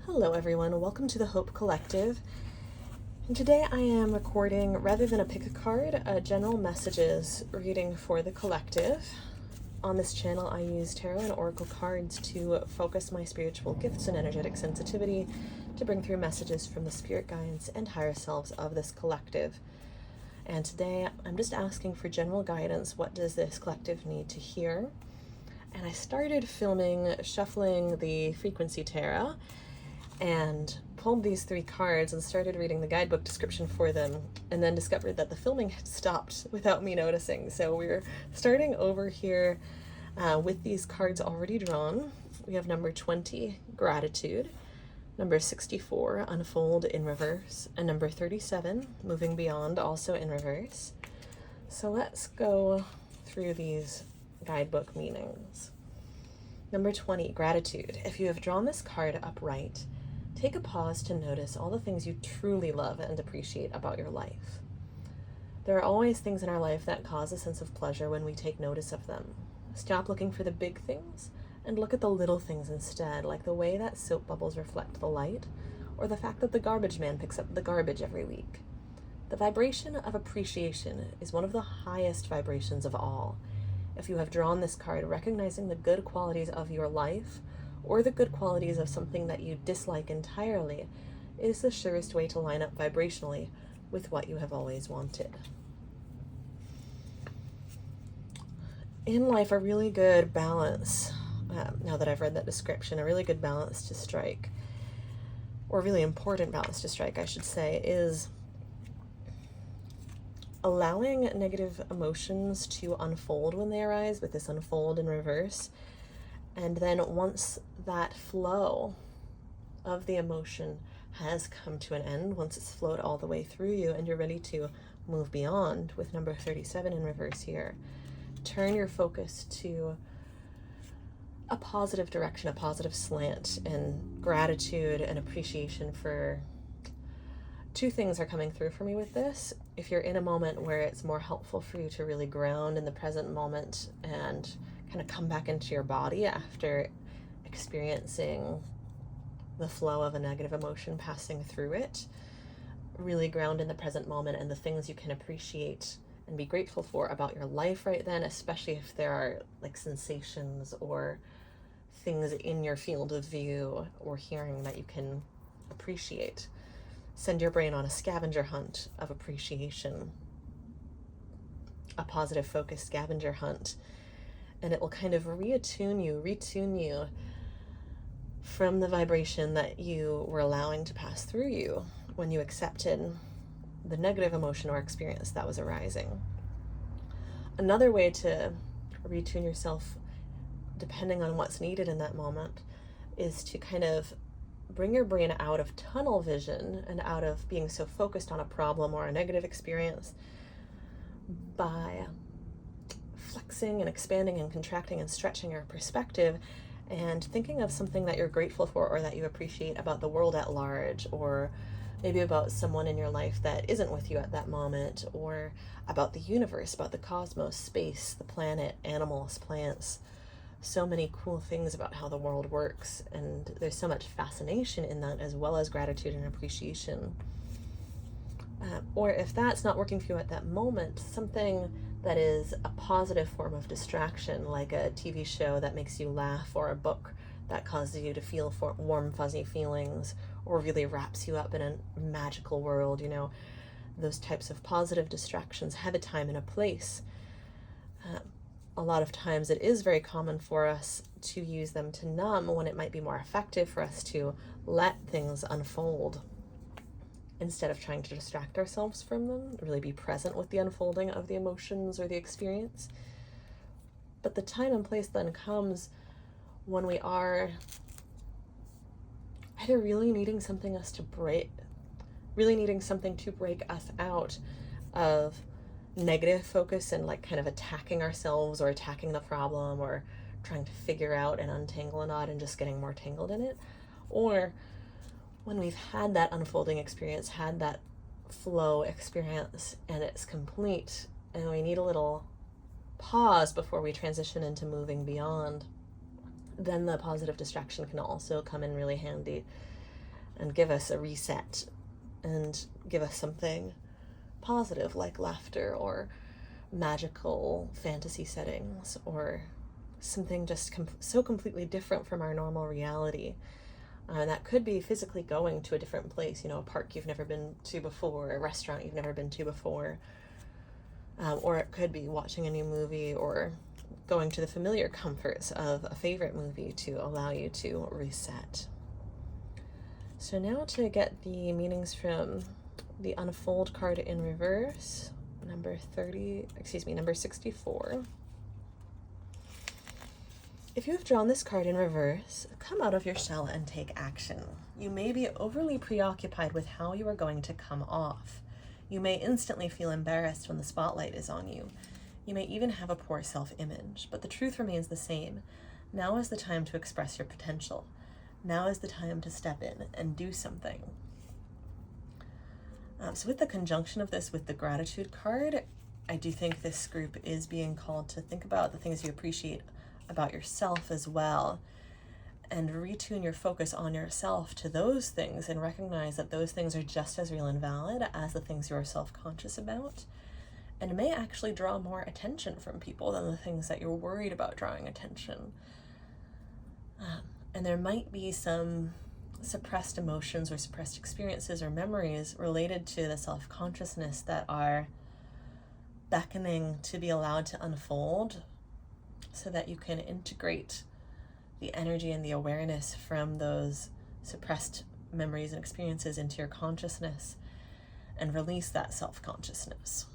Hello everyone, welcome to the Hope Collective. And today I am recording, rather than a pick a card, a general messages reading for the collective. On this channel I use tarot and oracle cards to focus my spiritual gifts and energetic sensitivity to bring through messages from the spirit guides and higher selves of this collective. And today I'm just asking for general guidance. What does this collective need to hear? And I started shuffling the frequency tarot, and pulled these three cards and started reading the guidebook description for them, and then discovered that the filming had stopped without me noticing. So we're starting over here with these cards already drawn. We have number 20, Gratitude, number 64, Unfold in reverse, and number 37, Moving Beyond, also in reverse. So let's go through these guidebook meanings. Number 20, Gratitude. If you have drawn this card upright, take a pause to notice all the things you truly love and appreciate about your life. There are always things in our life that cause a sense of pleasure when we take notice of them. Stop looking for the big things and look at the little things instead, like the way that soap bubbles reflect the light, or the fact that the garbage man picks up the garbage every week. The vibration of appreciation is one of the highest vibrations of all. If you have drawn this card recognizing the good qualities of your life, or the good qualities of something that you dislike entirely, it is the surest way to line up vibrationally with what you have always wanted. In life, a really good balance, now that I've read that description, a really good balance to strike, or really important balance to strike, I should say, is allowing negative emotions to unfold when they arise, with this unfold in reverse. And then once that flow of the emotion has come to an end, once it's flowed all the way through you and you're ready to move beyond, with number 37 in reverse here, turn your focus to a positive direction, a positive slant, and gratitude and appreciation for two things are coming through for me with this. If you're in a moment where it's more helpful for you to really ground in the present moment and kind of come back into your body after experiencing the flow of a negative emotion passing through it, really ground in the present moment and the things you can appreciate and be grateful for about your life right then, especially if there are like sensations or things in your field of view or hearing that you can appreciate. Send your brain on a scavenger hunt of appreciation, a positive focused scavenger hunt, and it will kind of retune you from the vibration that you were allowing to pass through you when you accepted the negative emotion or experience that was arising. Another way to retune yourself, depending on what's needed in that moment, is to kind of bring your brain out of tunnel vision and out of being so focused on a problem or a negative experience by flexing and expanding and contracting and stretching your perspective and thinking of something that you're grateful for or that you appreciate about the world at large, or maybe about someone in your life that isn't with you at that moment, or about the universe, about the cosmos, space, the planet, animals, plants. So many cool things about how the world works, and there's so much fascination in that, as well as gratitude and appreciation. Or if that's not working for you at that moment, something that is a positive form of distraction, like a TV show that makes you laugh, or a book that causes you to feel warm, fuzzy feelings, or really wraps you up in a magical world, those types of positive distractions have a time and a place. A lot of times it is very common for us to use them to numb, when it might be more effective for us to let things unfold instead of trying to distract ourselves from them, really be present with the unfolding of the emotions or the experience. But the time and place then comes when we are either really needing something to break us out of negative focus and like kind of attacking ourselves or attacking the problem or trying to figure out and untangle a knot and just getting more tangled in it, or when we've had that unfolding experience, had that flow experience, and it's complete and we need a little pause before we transition into moving beyond, then the positive distraction can also come in really handy. and give us a reset and give us something positive like laughter or magical fantasy settings or something just so completely different from our normal reality. And that could be physically going to a different place, a park you've never been to before, a restaurant you've never been to before. Or it could be watching a new movie or going to the familiar comforts of a favorite movie to allow you to reset. So now to get the meanings from the Unfold card in reverse, number 64. If you have drawn this card in reverse, come out of your shell and take action. You may be overly preoccupied with how you are going to come off. You may instantly feel embarrassed when the spotlight is on you. You may even have a poor self-image, but the truth remains the same. Now is the time to express your potential. Now is the time to step in and do something. So with the conjunction of this with the gratitude card, I do think this group is being called to think about the things you appreciate about yourself as well, and retune your focus on yourself to those things and recognize that those things are just as real and valid as the things you're self-conscious about, and may actually draw more attention from people than the things that you're worried about drawing attention. And there might be some suppressed emotions or suppressed experiences or memories related to the self-consciousness that are beckoning to be allowed to unfold so that you can integrate the energy and the awareness from those suppressed memories and experiences into your consciousness and release that self-consciousness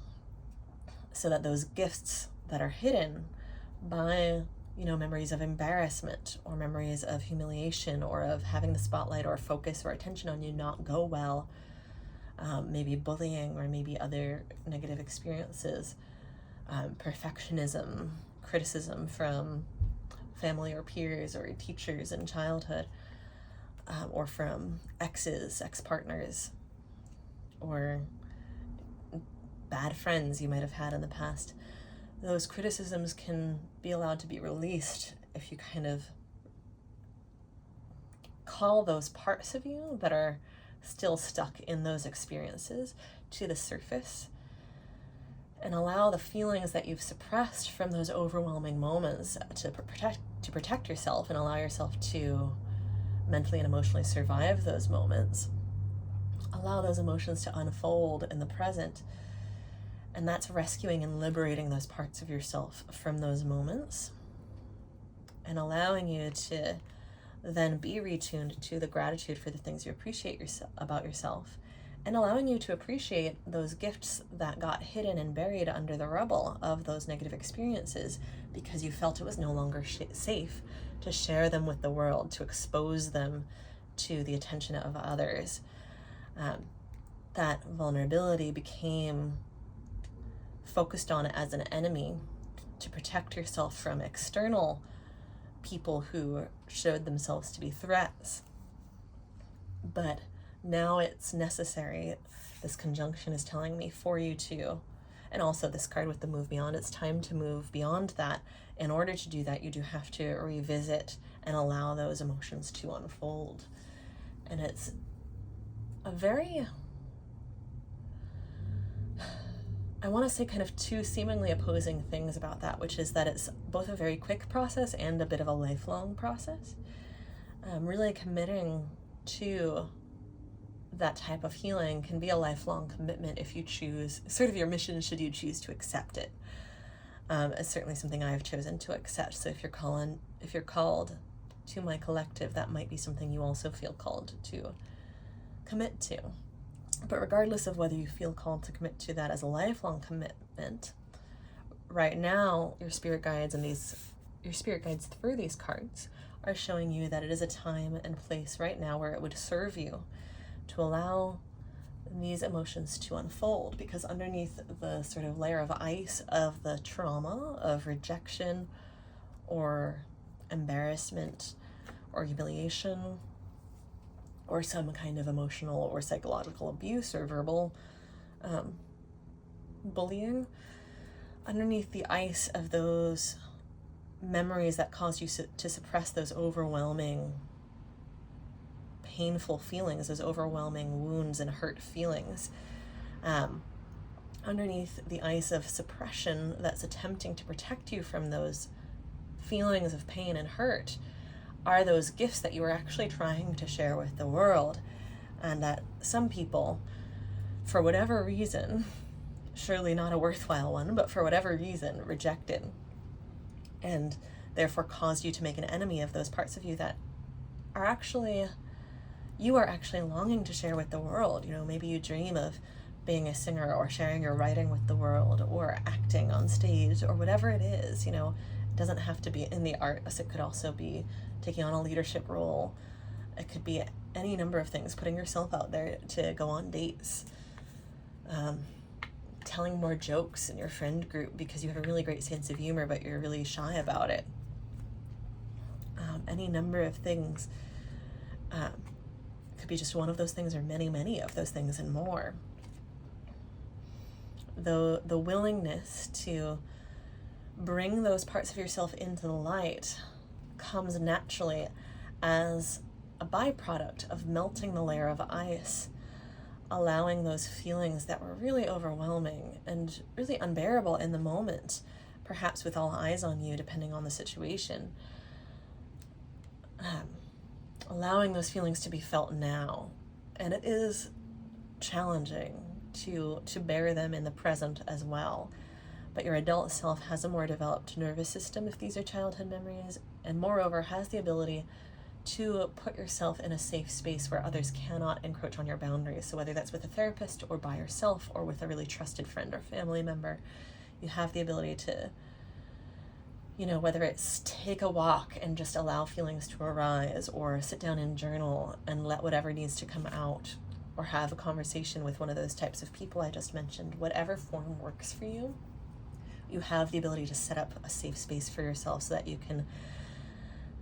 so that those gifts that are hidden by memories of embarrassment or memories of humiliation or of having the spotlight or focus or attention on you not go well, maybe bullying or maybe other negative experiences, perfectionism, criticism from family or peers or teachers in childhood, or from ex-partners, or bad friends you might have had in the past. Those criticisms can be allowed to be released if you kind of call those parts of you that are still stuck in those experiences to the surface and allow the feelings that you've suppressed from those overwhelming moments to protect yourself and allow yourself to mentally and emotionally survive those moments. Allow those emotions to unfold in the present. And that's rescuing and liberating those parts of yourself from those moments and allowing you to then be retuned to the gratitude for the things you appreciate about yourself, and allowing you to appreciate those gifts that got hidden and buried under the rubble of those negative experiences because you felt it was no longer safe to share them with the world, to expose them to the attention of others. That vulnerability became focused on as an enemy to protect yourself from external people who showed themselves to be threats. But now it's necessary, this conjunction is telling me, for you to, and also this card with the move beyond, it's time to move beyond that. In order to do that, you do have to revisit and allow those emotions to unfold. And it's a very, I want to say kind of two seemingly opposing things about that, which is that it's both a very quick process and a bit of a lifelong process. Really committing to that type of healing can be a lifelong commitment if you choose, sort of your mission should you choose to accept it. It's certainly something I've chosen to accept. So if you're called to my collective, that might be something you also feel called to commit to. But regardless of whether you feel called to commit to that as a lifelong commitment, right now your spirit guides through these cards are showing you that it is a time and place right now where it would serve you to allow these emotions to unfold, because underneath the sort of layer of ice of the trauma of rejection or embarrassment or humiliation or some kind of emotional or psychological abuse or verbal bullying, underneath the ice of those memories that cause you to suppress those overwhelming painful feelings, those overwhelming wounds and hurt feelings. Underneath the ice of suppression that's attempting to protect you from those feelings of pain and hurt are those gifts that you are actually trying to share with the world, and that some people, for whatever reason, surely not a worthwhile one, but for whatever reason, rejected, and therefore caused you to make an enemy of those parts of you that are actually, you are actually longing to share with the world. You know, maybe you dream of being a singer or sharing your writing with the world or acting on stage or whatever it is. You know, it doesn't have to be in the arts. It could also be taking on a leadership role. It could be any number of things, putting yourself out there to go on dates, telling more jokes in your friend group because you have a really great sense of humor, but you're really shy about it. Any number of things. Could be just one of those things or many, many of those things and more. The willingness to bring those parts of yourself into the light comes naturally as a byproduct of melting the layer of ice, allowing those feelings that were really overwhelming and really unbearable in the moment, perhaps with all eyes on you, depending on the situation, allowing those feelings to be felt now. And it is challenging to bear them in the present as well. But your adult self has a more developed nervous system if these are childhood memories, and moreover has the ability to put yourself in a safe space where others cannot encroach on your boundaries. So whether that's with a therapist or by yourself or with a really trusted friend or family member, you have the ability to, you know, whether it's take a walk and just allow feelings to arise, or sit down and journal and let whatever needs to come out, or have a conversation with one of those types of people I just mentioned, whatever form works for you, you have the ability to set up a safe space for yourself so that you can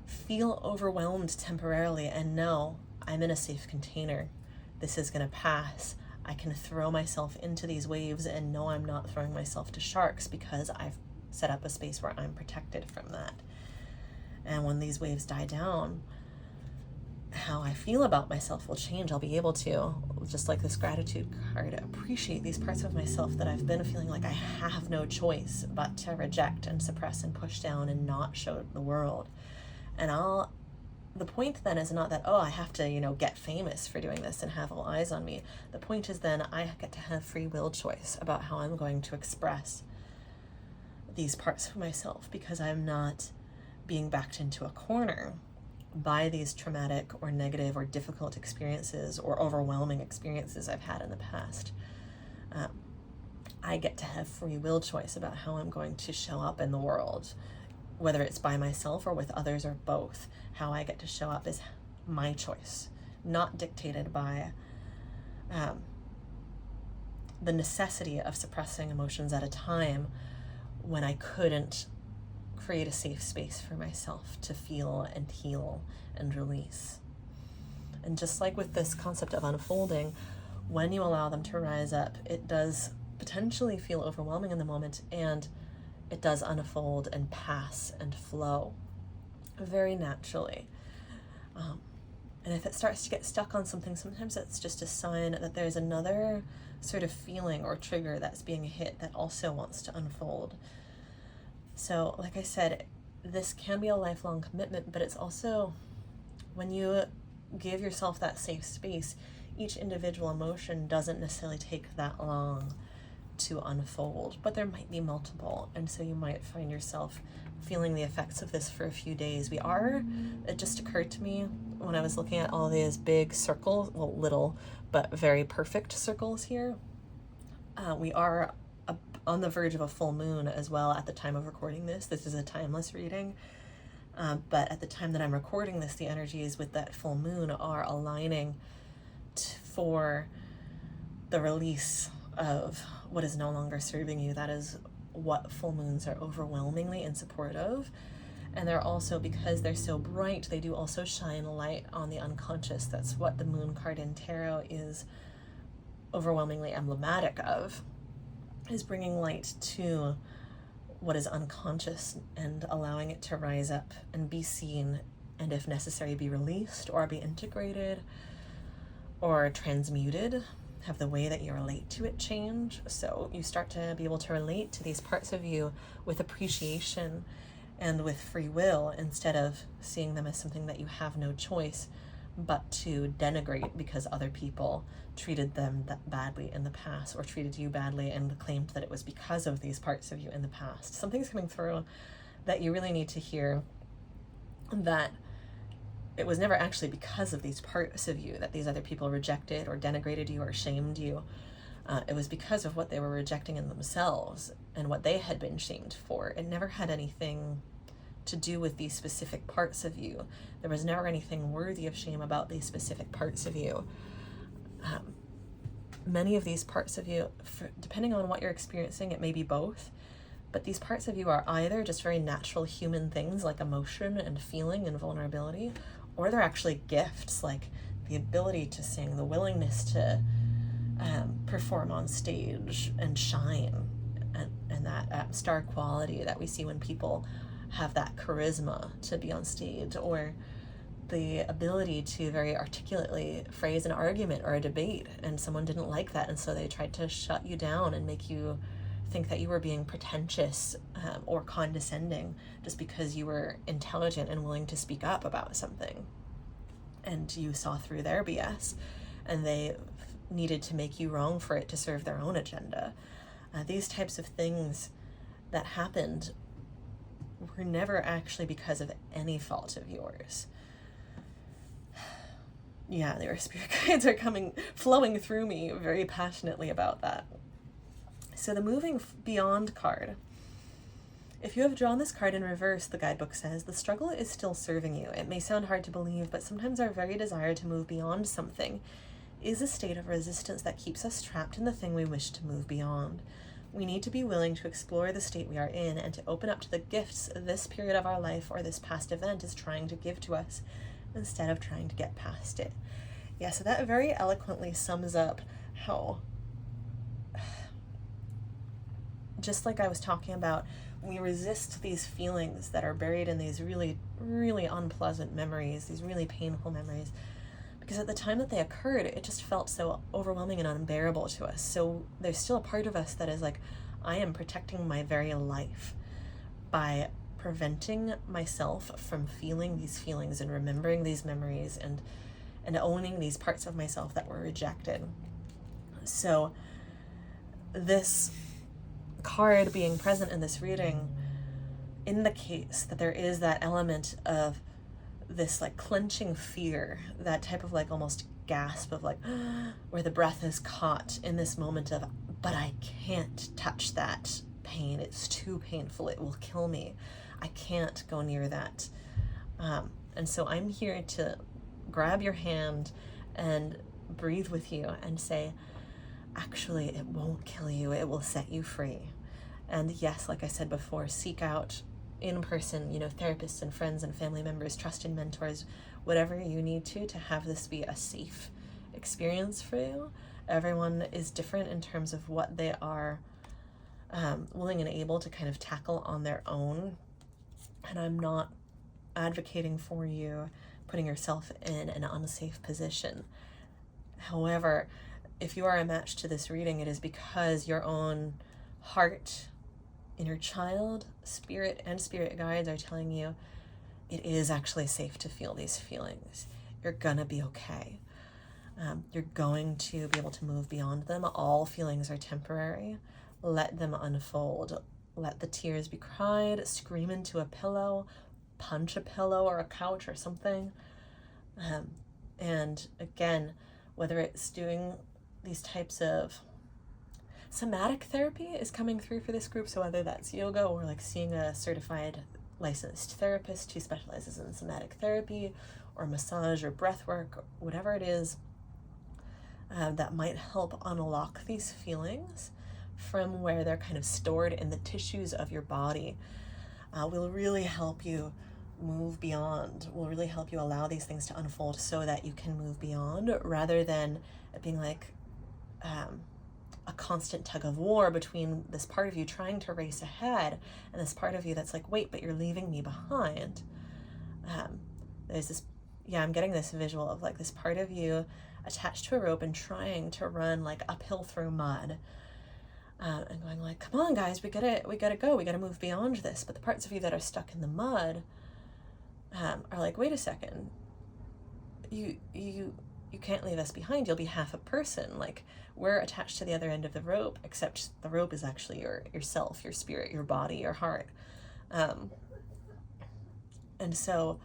feel overwhelmed temporarily and know, I'm in a safe container. This is going to pass. I can throw myself into these waves and know I'm not throwing myself to sharks because I've set up a space where I'm protected from that. And when these waves die down, how I feel about myself will change. I'll be able to, just like this gratitude card, appreciate these parts of myself that I've been feeling like I have no choice but to reject and suppress and push down and not show the world. And the point then is not that, oh, I have to, you know, get famous for doing this and have all eyes on me. The point is then I get to have free will choice about how I'm going to express these parts of myself, because I'm not being backed into a corner by these traumatic or negative or difficult experiences or overwhelming experiences I've had in the past. I get to have free will choice about how I'm going to show up in the world, whether it's by myself or with others or both. How I get to show up is my choice, not dictated by the necessity of suppressing emotions at a time when I couldn't create a safe space for myself to feel and heal and release. And just like with this concept of unfolding, when you allow them to rise up, it does potentially feel overwhelming in the moment, and it does unfold and pass and flow very naturally. And if it starts to get stuck on something, sometimes it's just a sign that there's another sort of feeling or trigger that's being hit that also wants to unfold. So, like I said, this can be a lifelong commitment, but it's also, when you give yourself that safe space, each individual emotion doesn't necessarily take that long to unfold, but there might be multiple, and so you might find yourself feeling the effects of this for a few days. It just occurred to me when I was looking at all these big circles, well, little but very perfect circles here, we are on the verge of a full moon as well at the time of recording this. This is a timeless reading, but at the time that I'm recording this, the energies with that full moon are aligning for the release of what is no longer serving you. That is what full moons are overwhelmingly in support of. And they're also, because they're so bright, they do also shine light on the unconscious. That's what the moon card in tarot is overwhelmingly emblematic of, is bringing light to what is unconscious and allowing it to rise up and be seen and if necessary be released or be integrated or transmuted, have the way that you relate to it change. So you start to be able to relate to these parts of you with appreciation and with free will, instead of seeing them as something that you have no choice but to denigrate because other people treated them that badly in the past, or treated you badly and claimed that it was because of these parts of you in the past. Something's coming through that you really need to hear, that it was never actually because of these parts of you that these other people rejected or denigrated you or shamed you. It was because of what they were rejecting in themselves and what they had been shamed for. It never had anything to do with these specific parts of you. There was never anything worthy of shame about these specific parts of you. Many of these parts of you, depending on what you're experiencing, it may be both, but these parts of you are either just very natural human things like emotion and feeling and vulnerability, or they're actually gifts like the ability to sing, the willingness to perform on stage and shine, and that star quality that we see when people have that charisma to be on stage, or the ability to very articulately phrase an argument or a debate, and someone didn't like that, and so they tried to shut you down and make you think that you were being pretentious or condescending just because you were intelligent and willing to speak up about something. And you saw through their BS, and they needed to make you wrong for it to serve their own agenda. These types of things that happened were never actually because of any fault of yours. Yeah, their spirit guides are flowing through me very passionately about that. So the moving beyond card. If you have drawn this card in reverse, the guidebook says, the struggle is still serving you. It may sound hard to believe, but sometimes our very desire to move beyond something is a state of resistance that keeps us trapped in the thing we wish to move beyond. We need to be willing to explore the state we are in and to open up to the gifts this period of our life or this past event is trying to give to us, instead of trying to get past it. Yeah, so that very eloquently sums up how, just like I was talking about, we resist these feelings that are buried in these really, really unpleasant memories, these really painful memories, because at the time that they occurred, it just felt so overwhelming and unbearable to us. So there's still a part of us that is like, I am protecting my very life by preventing myself from feeling these feelings and remembering these memories and owning these parts of myself that were rejected. So this card being present in this reading indicates that there is that element of this like clenching fear, that type of like almost gasp of like where the breath is caught in this moment of, but I can't touch that pain, it's too painful, it will kill me, I can't go near that. And so I'm here to grab your hand and breathe with you and say, actually, it won't kill you, it will set you free. And yes, like I said before, seek out in person, therapists and friends and family members, trusted mentors, whatever you need to have this be a safe experience for you. Everyone is different in terms of what they are willing and able to kind of tackle on their own. And I'm not advocating for you putting yourself in an unsafe position. However, if you are a match to this reading, it is because your own heart, inner child, spirit, and spirit guides are telling you it is actually safe to feel these feelings. You're gonna be okay. You're going to be able to move beyond them. All feelings are temporary. Let them unfold. Let the tears be cried, scream into a pillow, punch a pillow or a couch or something. And again, whether it's doing these types of somatic therapy is coming through for this group, so whether that's yoga or like seeing a certified licensed therapist who specializes in somatic therapy or massage or breath work, whatever it is that might help unlock these feelings from where they're kind of stored in the tissues of your body, will really help you move beyond, will really help you allow these things to unfold so that you can move beyond, rather than it being like a constant tug of war between this part of you trying to race ahead and this part of you that's like, wait, but you're leaving me behind. there's this, I'm getting this visual of like this part of you attached to a rope and trying to run like uphill through mud, and going like, come on guys, we gotta go, we gotta move beyond this. But the parts of you that are stuck in the mud are like, wait a second, you can't leave us behind, you'll be half a person. Like, we're attached to the other end of the rope, except the rope is actually yourself, your spirit, your body, your heart. And so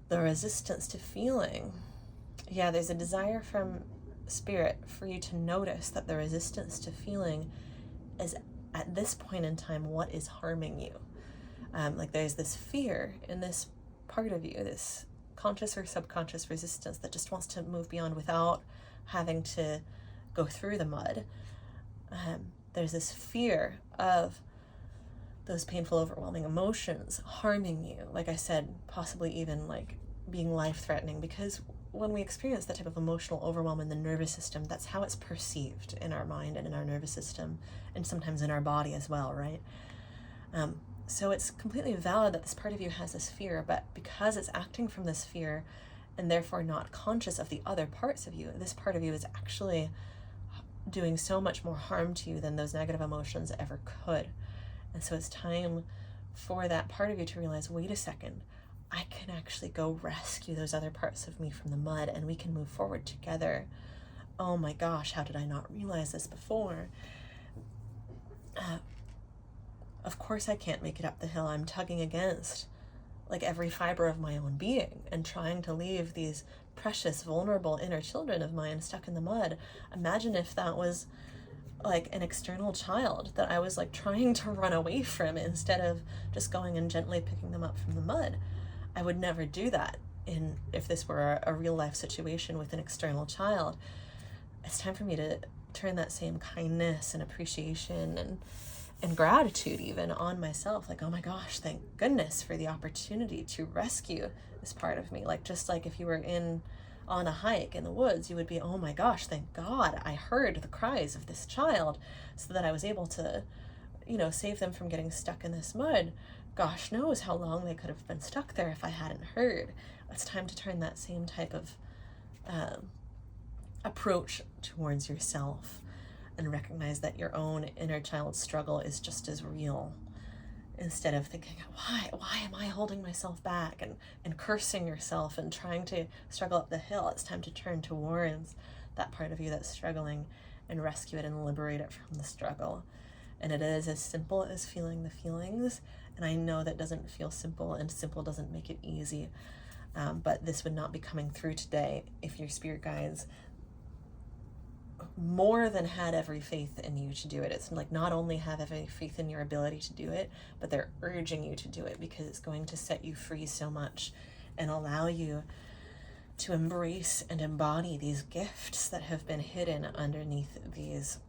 the resistance to feeling, there's a desire from spirit for you to notice that the resistance to feeling is, at this point in time, what is harming you. Like, there's this fear in this part of you, this conscious or subconscious resistance that just wants to move beyond without having to go through the mud. There's this fear of those painful, overwhelming emotions harming you. Like I said, possibly even like being life-threatening, because when we experience that type of emotional overwhelm in the nervous system, that's how it's perceived in our mind and in our nervous system, and sometimes in our body as well, right? So it's completely valid that this part of you has this fear, but because it's acting from this fear and therefore not conscious of the other parts of you, this part of you is actually doing so much more harm to you than those negative emotions ever could. And so it's time for that part of you to realize, wait a second, I can actually go rescue those other parts of me from the mud, and we can move forward together. Oh my gosh, how did I not realize this before? Of course I can't make it up the hill. I'm tugging against like every fiber of my own being and trying to leave these precious, vulnerable inner children of mine stuck in the mud. Imagine if that was like an external child that I was like trying to run away from instead of just going and gently picking them up from the mud. I would never do that if this were a real life situation with an external child. It's time for me to turn that same kindness and appreciation and gratitude even on myself. Like, oh my gosh, thank goodness for the opportunity to rescue this part of me. Like, just like if you were on a hike in the woods, you would be, oh my gosh, thank God I heard the cries of this child so that I was able to, save them from getting stuck in this mud. Gosh knows how long they could have been stuck there if I hadn't heard. It's time to turn that same type of approach towards yourself and recognize that your own inner child struggle is just as real, instead of thinking, why am I holding myself back and cursing yourself and trying to struggle up the hill. It's time to turn towards that part of you that's struggling and rescue it and liberate it from the struggle. And it is as simple as feeling the feelings. And I know that doesn't feel simple, and simple doesn't make it easy. But this would not be coming through today if your spirit guides more than had every faith in you to do it. It's like, not only have every faith in your ability to do it, but they're urging you to do it because it's going to set you free so much and allow you to embrace and embody these gifts that have been hidden underneath these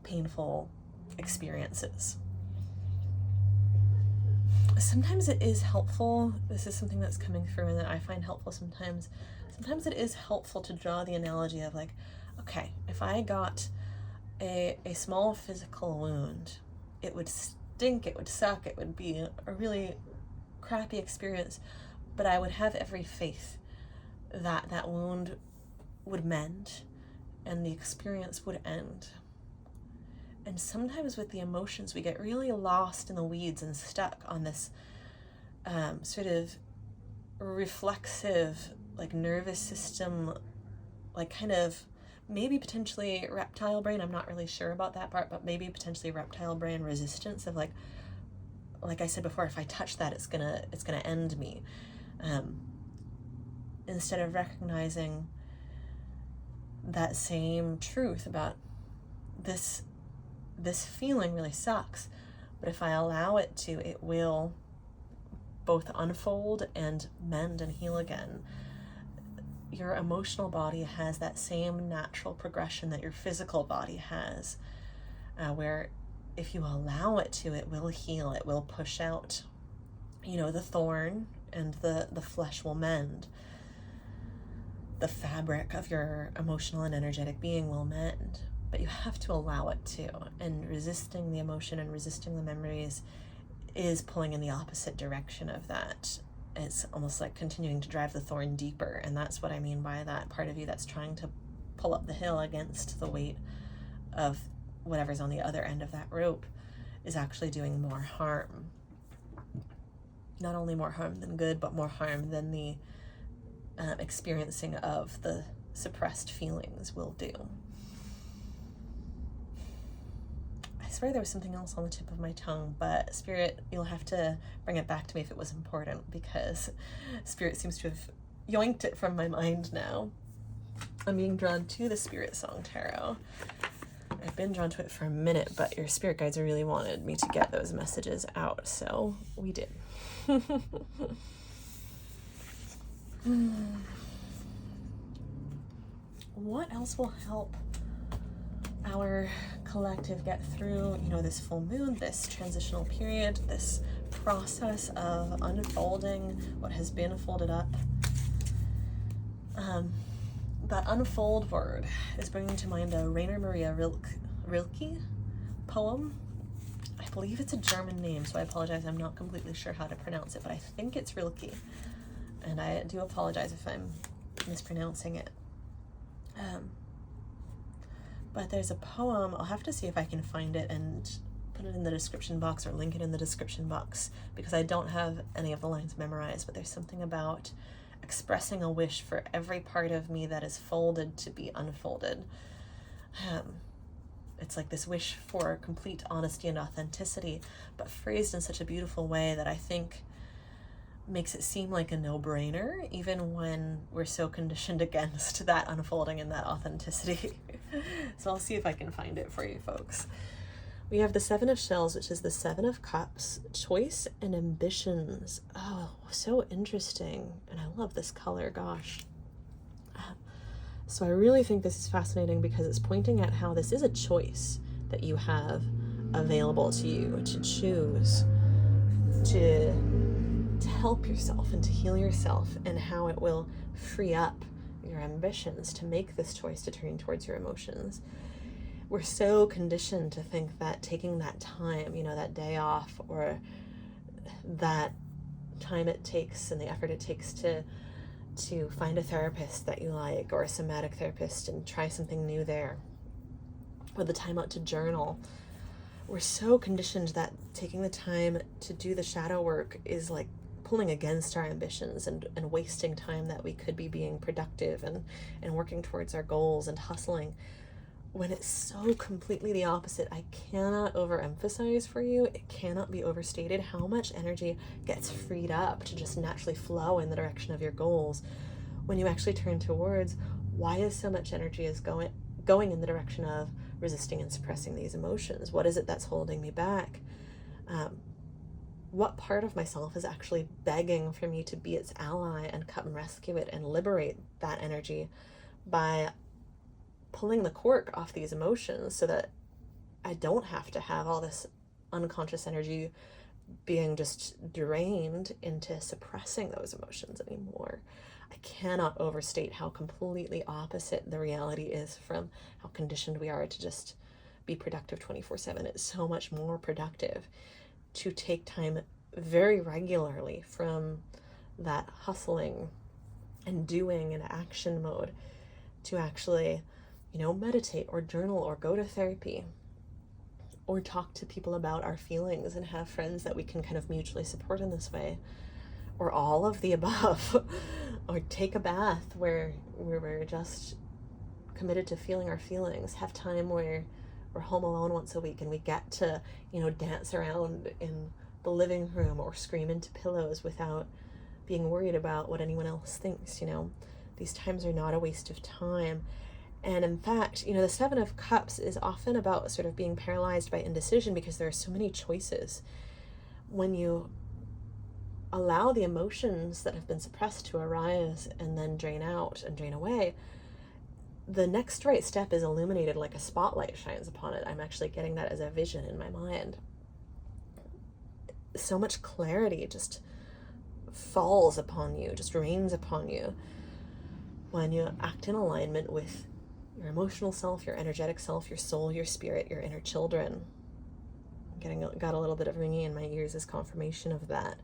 painful experiences. Sometimes it is helpful, this is something that's coming through and that I find helpful sometimes it is helpful to draw the analogy of like, okay, if I got a small physical wound, it would stink, it would suck, it would be a really crappy experience, but I would have every faith that that wound would mend and the experience would end. And sometimes with the emotions, we get really lost in the weeds and stuck on this sort of reflexive, like nervous system, like kind of maybe potentially reptile brain. I'm not really sure about that part, but maybe potentially reptile brain resistance of like I said before, if I touch that, it's gonna end me. Instead of recognizing that same truth about this feeling really sucks, but if I allow it to, it will both unfold and mend and heal again. Your emotional body has that same natural progression that your physical body has, where if you allow it to, it will heal, it will push out, the thorn, and the flesh will mend. The fabric of your emotional and energetic being will mend. But you have to allow it to, and resisting the emotion and resisting the memories is pulling in the opposite direction of that. it's almost like continuing to drive the thorn deeper. And that's what I mean by that part of you that's trying to pull up the hill against the weight of whatever's on the other end of that rope is actually doing more harm. Not only more harm than good, but more harm than the experiencing of the suppressed feelings will do. I swear there was something else on the tip of my tongue, but Spirit, you'll have to bring it back to me if it was important, because Spirit seems to have yoinked it from my mind now. I'm being drawn to the Spirit Song Tarot. I've been drawn to it for a minute, but your spirit guides really wanted me to get those messages out, so we did. What else will help our collective get through, this full moon, this transitional period, this process of unfolding what has been folded up? That unfold word is bringing to mind a Rainer Maria Rilke poem. I believe it's a German name, so I apologize. I'm not completely sure how to pronounce it, but I think it's Rilke. And I do apologize if I'm mispronouncing it. But there's a poem. I'll have to see if I can find it and put it in the description box or link it in the description box, because I don't have any of the lines memorized, but there's something about expressing a wish for every part of me that is folded to be unfolded. It's like this wish for complete honesty and authenticity, but phrased in such a beautiful way that I think makes it seem like a no-brainer, even when we're so conditioned against that unfolding and that authenticity. So I'll see if I can find it for you folks. We have the Seven of Shells, which is the Seven of Cups, choice and ambitions. Oh, so interesting. And I love this color, gosh. So I really think this is fascinating because it's pointing at how this is a choice that you have available to you to choose to help yourself and to heal yourself, and how it will free up your ambitions to make this choice to turn towards your emotions. We're so conditioned to think that taking that time, that day off, or that time it takes and the effort it takes to find a therapist that you like, or a somatic therapist, and try something new there, or the time out to journal. We're so conditioned that taking the time to do the shadow work is like pulling against our ambitions and wasting time that we could be being productive and working towards our goals and hustling, when it's so completely the opposite. I cannot overemphasize for you, it cannot be overstated how much energy gets freed up to just naturally flow in the direction of your goals when you actually turn towards, why is so much energy is going in the direction of resisting and suppressing these emotions? What is it that's holding me back? What part of myself is actually begging for me to be its ally and come rescue it and liberate that energy by pulling the cork off these emotions, so that I don't have to have all this unconscious energy being just drained into suppressing those emotions anymore. I cannot overstate how completely opposite the reality is from how conditioned we are to just be productive 24/7. It's so much more productive to take time very regularly from that hustling and doing and action mode to actually, meditate or journal or go to therapy or talk to people about our feelings and have friends that we can kind of mutually support in this way, or all of the above, or take a bath where we're just committed to feeling our feelings, have time where we're home alone once a week and we get to, dance around in the living room or scream into pillows without being worried about what anyone else thinks. These times are not a waste of time. And in fact, the Seven of Cups is often about sort of being paralyzed by indecision because there are so many choices. When you allow the emotions that have been suppressed to arise and then drain out and drain away, the next right step is illuminated like a spotlight shines upon it. I'm actually getting that as a vision in my mind. So much clarity just falls upon you, just rains upon you when you act in alignment with your emotional self, your energetic self, your soul, your spirit, your inner children. Got a little bit of ringing in my ears as confirmation of that.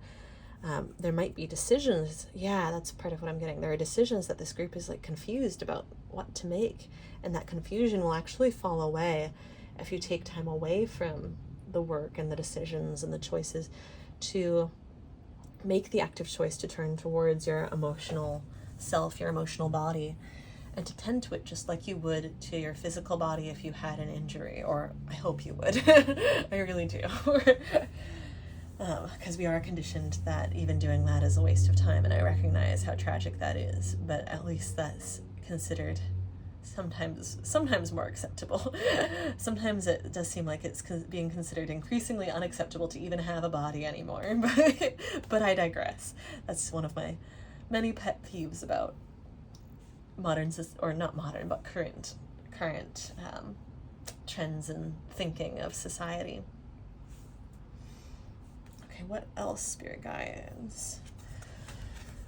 There might be decisions. Yeah, that's part of what I'm getting. There are decisions that this group is like confused about what to make, and that confusion will actually fall away if you take time away from the work and the decisions and the choices to make the active choice to turn towards your emotional self, your emotional body, and to tend to it just like you would to your physical body if you had an injury, or I hope you would. I really do. Because we are conditioned that even doing that is a waste of time, and I recognize how tragic that is, but at least that's considered sometimes more acceptable. Sometimes it does seem like it's being considered increasingly unacceptable to even have a body anymore, but I digress. That's one of my many pet peeves about current trends and thinking of society. Okay, what else, Spirit Guides?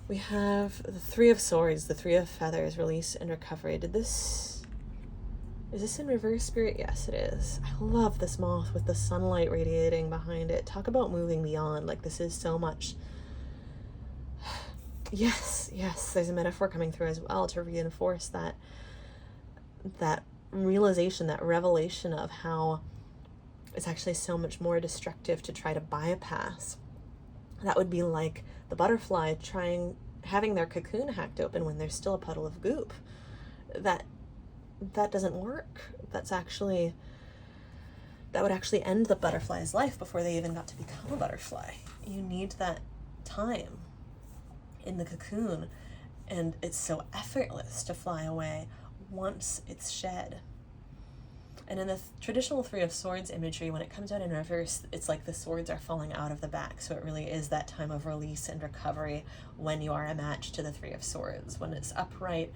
We have the Three of Swords, the Three of Feathers, release and recovery. Is this in reverse, Spirit? Yes, it is. I love this moth with the sunlight radiating behind it. Talk about moving beyond. Like, this is so much. Yes, there's a metaphor coming through as well to reinforce that realization, that revelation of how it's actually so much more destructive to try to bypass. That would be like the butterfly having their cocoon hacked open when there's still a puddle of goop. That doesn't work. That would actually end the butterfly's life before they even got to become a butterfly. You need that time in the cocoon, and it's so effortless to fly away once it's shed. And in the traditional Three of Swords imagery, when it comes out in reverse, it's like the swords are falling out of the back. So it really is that time of release and recovery when you are a match to the Three of Swords. When it's upright,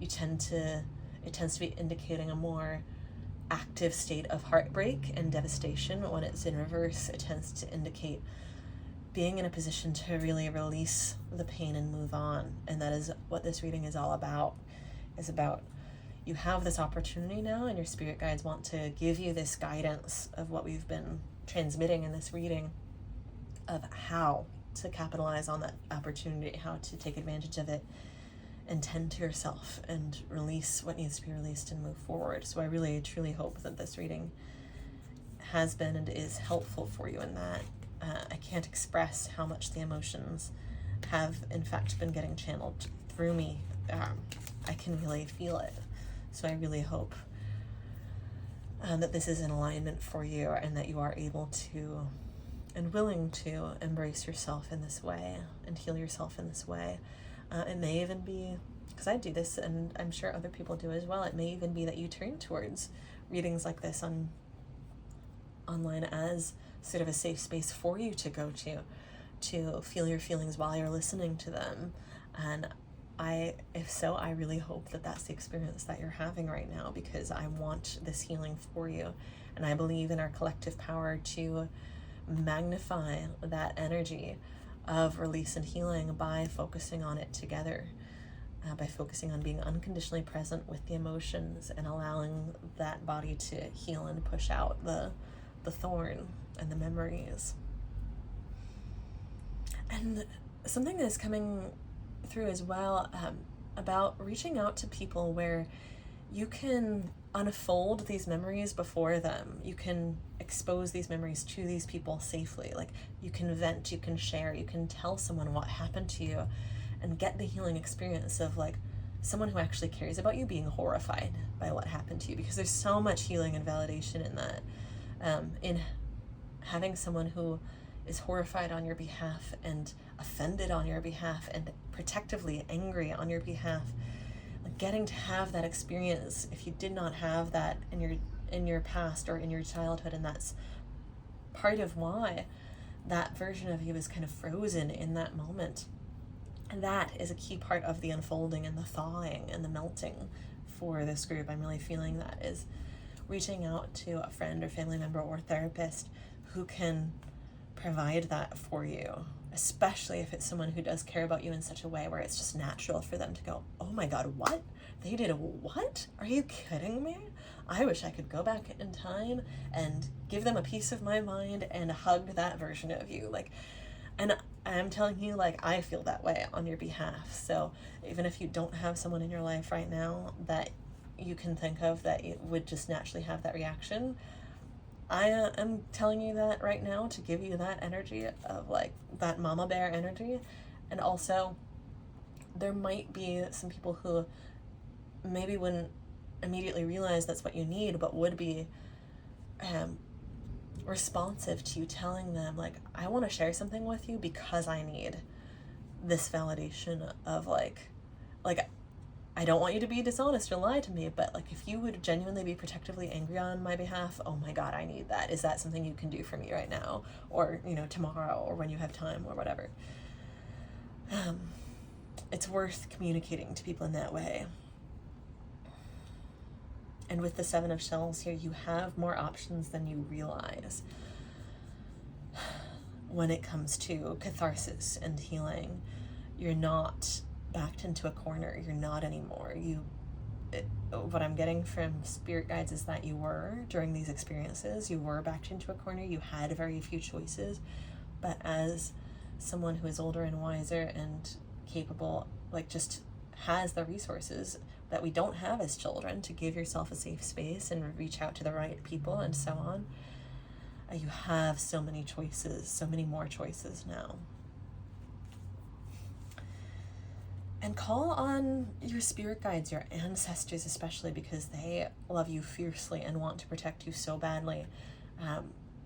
it tends to be indicating a more active state of heartbreak and devastation. When it's in reverse, it tends to indicate being in a position to really release the pain and move on. And that is what this reading is all about. You have this opportunity now, and your spirit guides want to give you this guidance of what we've been transmitting in this reading, of how to capitalize on that opportunity, how to take advantage of it and tend to yourself and release what needs to be released and move forward. So I really, truly hope that this reading has been and is helpful for you in that. I can't express how much the emotions have, in fact, been getting channeled through me. I can really feel it. So I really hope that this is in alignment for you, and that you are able to and willing to embrace yourself in this way and heal yourself in this way. It may even be, because I do this and I'm sure other people do as well, it may even be that you turn towards readings like this online as sort of a safe space for you to go to feel your feelings while you're listening to them. And if so, I really hope that that's the experience that you're having right now, because I want this healing for you. And I believe in our collective power to magnify that energy of release and healing by focusing on it together, by focusing on being unconditionally present with the emotions and allowing that body to heal and push out the thorn and the memories. And something that is coming through as well, about reaching out to people where you can unfold these memories before them. You can expose these memories to these people safely. Like, you can vent, you can share, you can tell someone what happened to you and get the healing experience of like someone who actually cares about you being horrified by what happened to you, because there's so much healing and validation in that, in having someone who is horrified on your behalf and offended on your behalf and protectively angry on your behalf. Like, getting to have that experience, if you did not have that in your past or in your childhood, and that's part of why that version of you is kind of frozen in that moment. And that is a key part of the unfolding and the thawing and the melting for this group. I'm really feeling that is reaching out to a friend or family member or therapist who can provide that for you, especially if it's someone who does care about you in such a way where it's just natural for them to go, oh my God, what? They did what? Are you kidding me? I wish I could go back in time and give them a piece of my mind and hug that version of you. Like, and I'm telling you, like, I feel that way on your behalf. So even if you don't have someone in your life right now that you can think of that it would just naturally have that reaction, I am telling you that right now to give you that energy of, like, that mama bear energy. And also, there might be some people who maybe wouldn't immediately realize that's what you need, but would be responsive to you telling them, like, I want to share something with you because I need this validation of, like, I don't want you to be dishonest or lie to me, but, like, if you would genuinely be protectively angry on my behalf, oh my God, I need that. Is that something you can do for me right now? Or, you know, tomorrow, or when you have time, or whatever. It's worth communicating to people in that way. And with the Seven of Shells here, you have more options than you realize when it comes to catharsis and healing. You're not backed into a corner. You're not anymore. What I'm getting from spirit guides is that you were, during these experiences, you were backed into a corner. You had very few choices. But as someone who is older and wiser and capable, like, just has the resources that we don't have as children to give yourself a safe space and reach out to the right people and so on, you have so many choices, so many more choices now. And call on your spirit guides, your ancestors especially, because they love you fiercely and want to protect you so badly.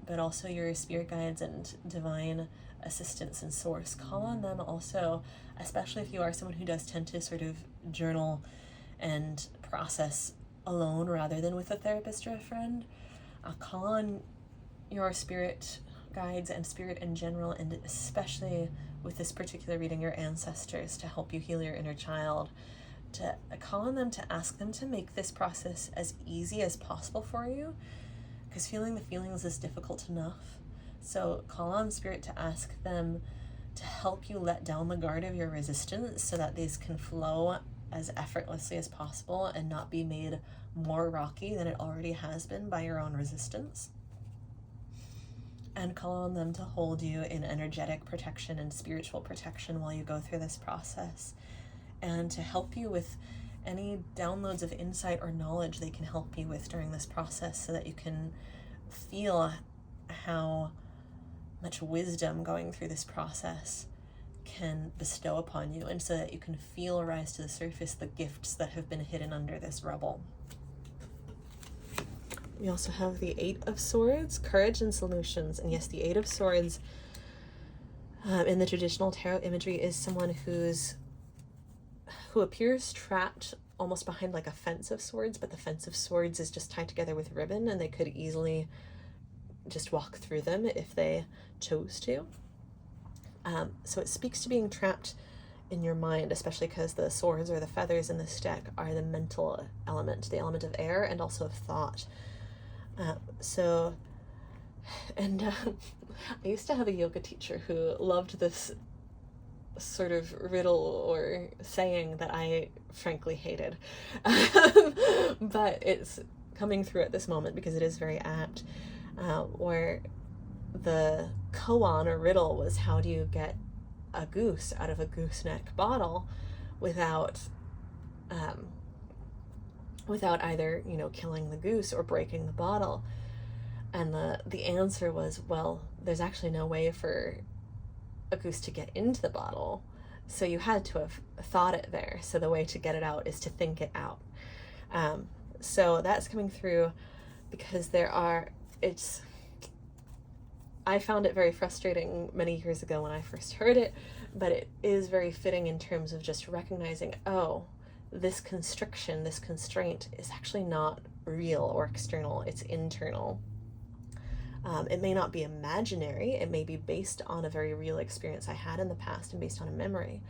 But also your spirit guides and divine assistance and source. Call on them also, especially if you are someone who does tend to sort of journal and process alone rather than with a therapist or a friend. Call on your spirit guides and spirit in general, and especially with this particular reading, your ancestors, to help you heal your inner child. To call on them, to ask them to make this process as easy as possible for you, because feeling the feelings is difficult enough. So call on spirit to ask them to help you let down the guard of your resistance so that these can flow as effortlessly as possible and not be made more rocky than it already has been by your own resistance. And call on them to hold you in energetic protection and spiritual protection while you go through this process, and to help you with any downloads of insight or knowledge they can help you with during this process, so that you can feel how much wisdom going through this process can bestow upon you, and so that you can feel rise to the surface the gifts that have been hidden under this rubble. We also have the Eight of Swords, courage and solutions. And yes, the Eight of Swords in the traditional tarot imagery is someone who appears trapped almost behind like a fence of swords, but the fence of swords is just tied together with ribbon, and they could easily just walk through them if they chose to. So it speaks to being trapped in your mind, especially because the swords or the feathers in this deck are the mental element, the element of air, and also of thought. I used to have a yoga teacher who loved this sort of riddle or saying that I frankly hated. But it's coming through at this moment because it is very apt. Where the koan or riddle was, how do you get a goose out of a gooseneck bottle without either, you know, killing the goose or breaking the bottle? And the answer was, well, there's actually no way for a goose to get into the bottle, so you had to have thought it there. So the way to get it out is to think it out. So that's coming through because I found it very frustrating many years ago when I first heard it, but it is very fitting in terms of just recognizing, oh, this constriction, this constraint is actually not real or external, it's internal. It may not be imaginary, it may be based on a very real experience I had in the past and based on a memory.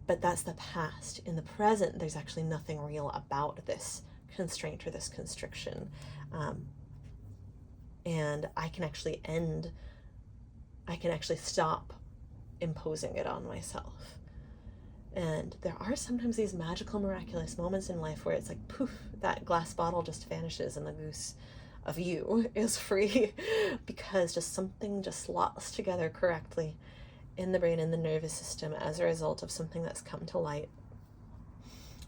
But that's the past. In the present, there's actually nothing real about this constraint or this constriction. And I can actually stop imposing it on myself. And there are sometimes these magical, miraculous moments in life where it's like, poof, that glass bottle just vanishes and the goose of you is free because just something just slots together correctly in the brain and the nervous system as a result of something that's come to light.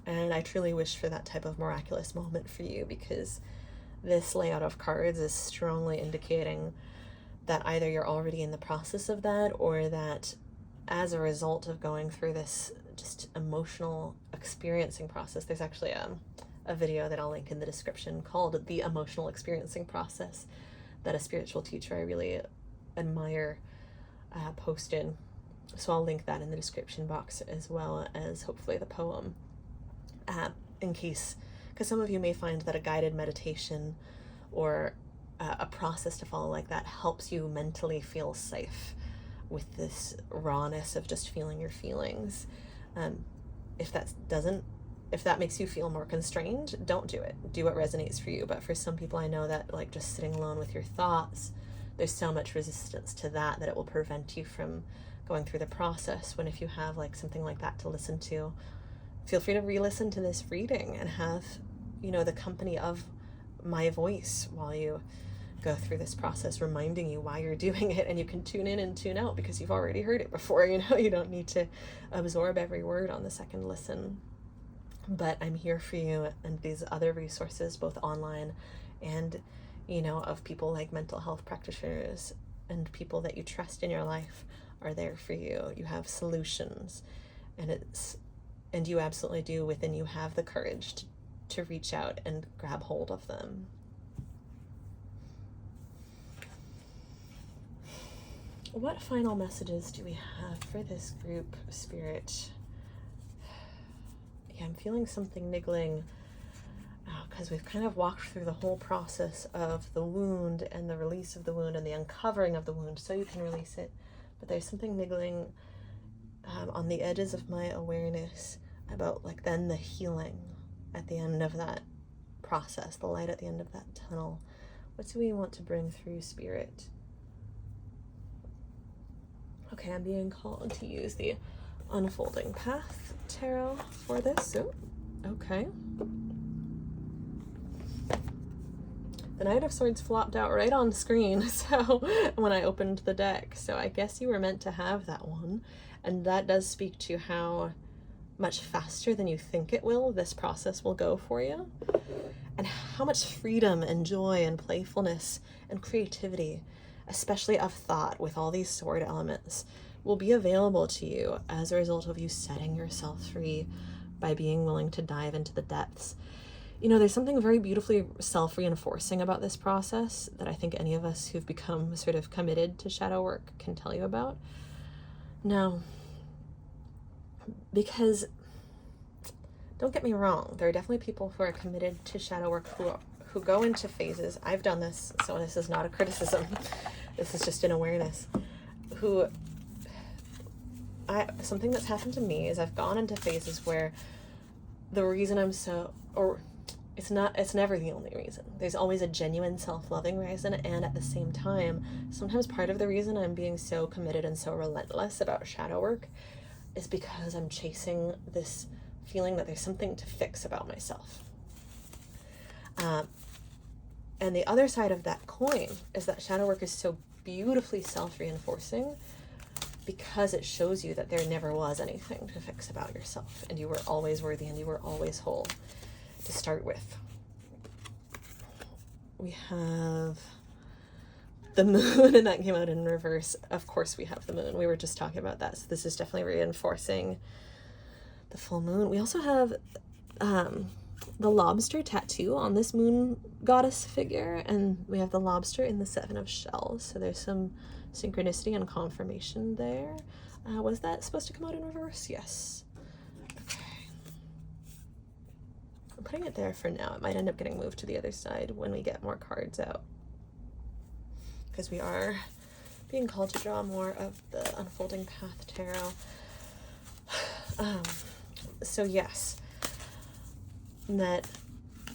And I truly wish for that type of miraculous moment for you, because this layout of cards is strongly indicating that either you're already in the process of that, or that as a result of going through this just emotional experiencing process, there's actually a video that I'll link in the description called The Emotional Experiencing Process that a spiritual teacher I really admire posted. So I'll link that in the description box, as well as hopefully the poem, in case, because some of you may find that a guided meditation or a process to follow like that helps you mentally feel safe with this rawness of just feeling your feelings. If that makes you feel more constrained, don't do it. Do what resonates for you. But for some people, I know that like just sitting alone with your thoughts, there's so much resistance to that it will prevent you from going through the process. When if you have like something like that to listen to, feel free to re-listen to this reading and have, the company of my voice while you go through this process, reminding you why you're doing it, and you can tune in and tune out because you've already heard it before. You don't need to absorb every word on the second listen. But I'm here for you, and these other resources, both online and of people like mental health practitioners and people that you trust in your life, are there for you. You have solutions, and you absolutely do within you have the courage to reach out and grab hold of them. What final messages do we have for this group, Spirit? Yeah, I'm feeling something niggling, because we've kind of walked through the whole process of the wound and the release of the wound and the uncovering of the wound so you can release it. But there's something niggling on the edges of my awareness about then the healing at the end of that process, the light at the end of that tunnel. What do we want to bring through, Spirit? Okay, I'm being called to use the Unfolding Path Tarot for this. Oh, okay. The Knight of Swords flopped out right on screen, so when I opened the deck. So I guess you were meant to have that one. And that does speak to how much faster than you think it will this process will go for you. And how much freedom and joy and playfulness and creativity, especially of thought with all these sword elements, will be available to you as a result of you setting yourself free by being willing to dive into the depths. There's something very beautifully self-reinforcing about this process that I think any of us who've become sort of committed to shadow work can tell you about. Now, because don't get me wrong, there are definitely people who are committed to shadow work who go into phases. I've done this, so this is not a criticism. This is just an awareness. Something that's happened to me is I've gone into phases where the reason it's never the only reason. There's always a genuine self-loving reason, and at the same time, sometimes part of the reason I'm being so committed and so relentless about shadow work is because I'm chasing this feeling that there's something to fix about myself. And the other side of that coin is that shadow work is so beautifully self-reinforcing because it shows you that there never was anything to fix about yourself, and you were always worthy and you were always whole to start with. We have the moon, and that came out in reverse. Of course we have the moon. We were just talking about that. So this is definitely reinforcing the full moon. We also have the lobster tattoo on this moon goddess figure, and we have the lobster in the 7 of shells. So there's some synchronicity and confirmation there. Was that supposed to come out in reverse? Yes. Okay. I'm putting it there for now. It might end up getting moved to the other side when we get more cards out, because we are being called to draw more of the Unfolding Path Tarot. So yes, that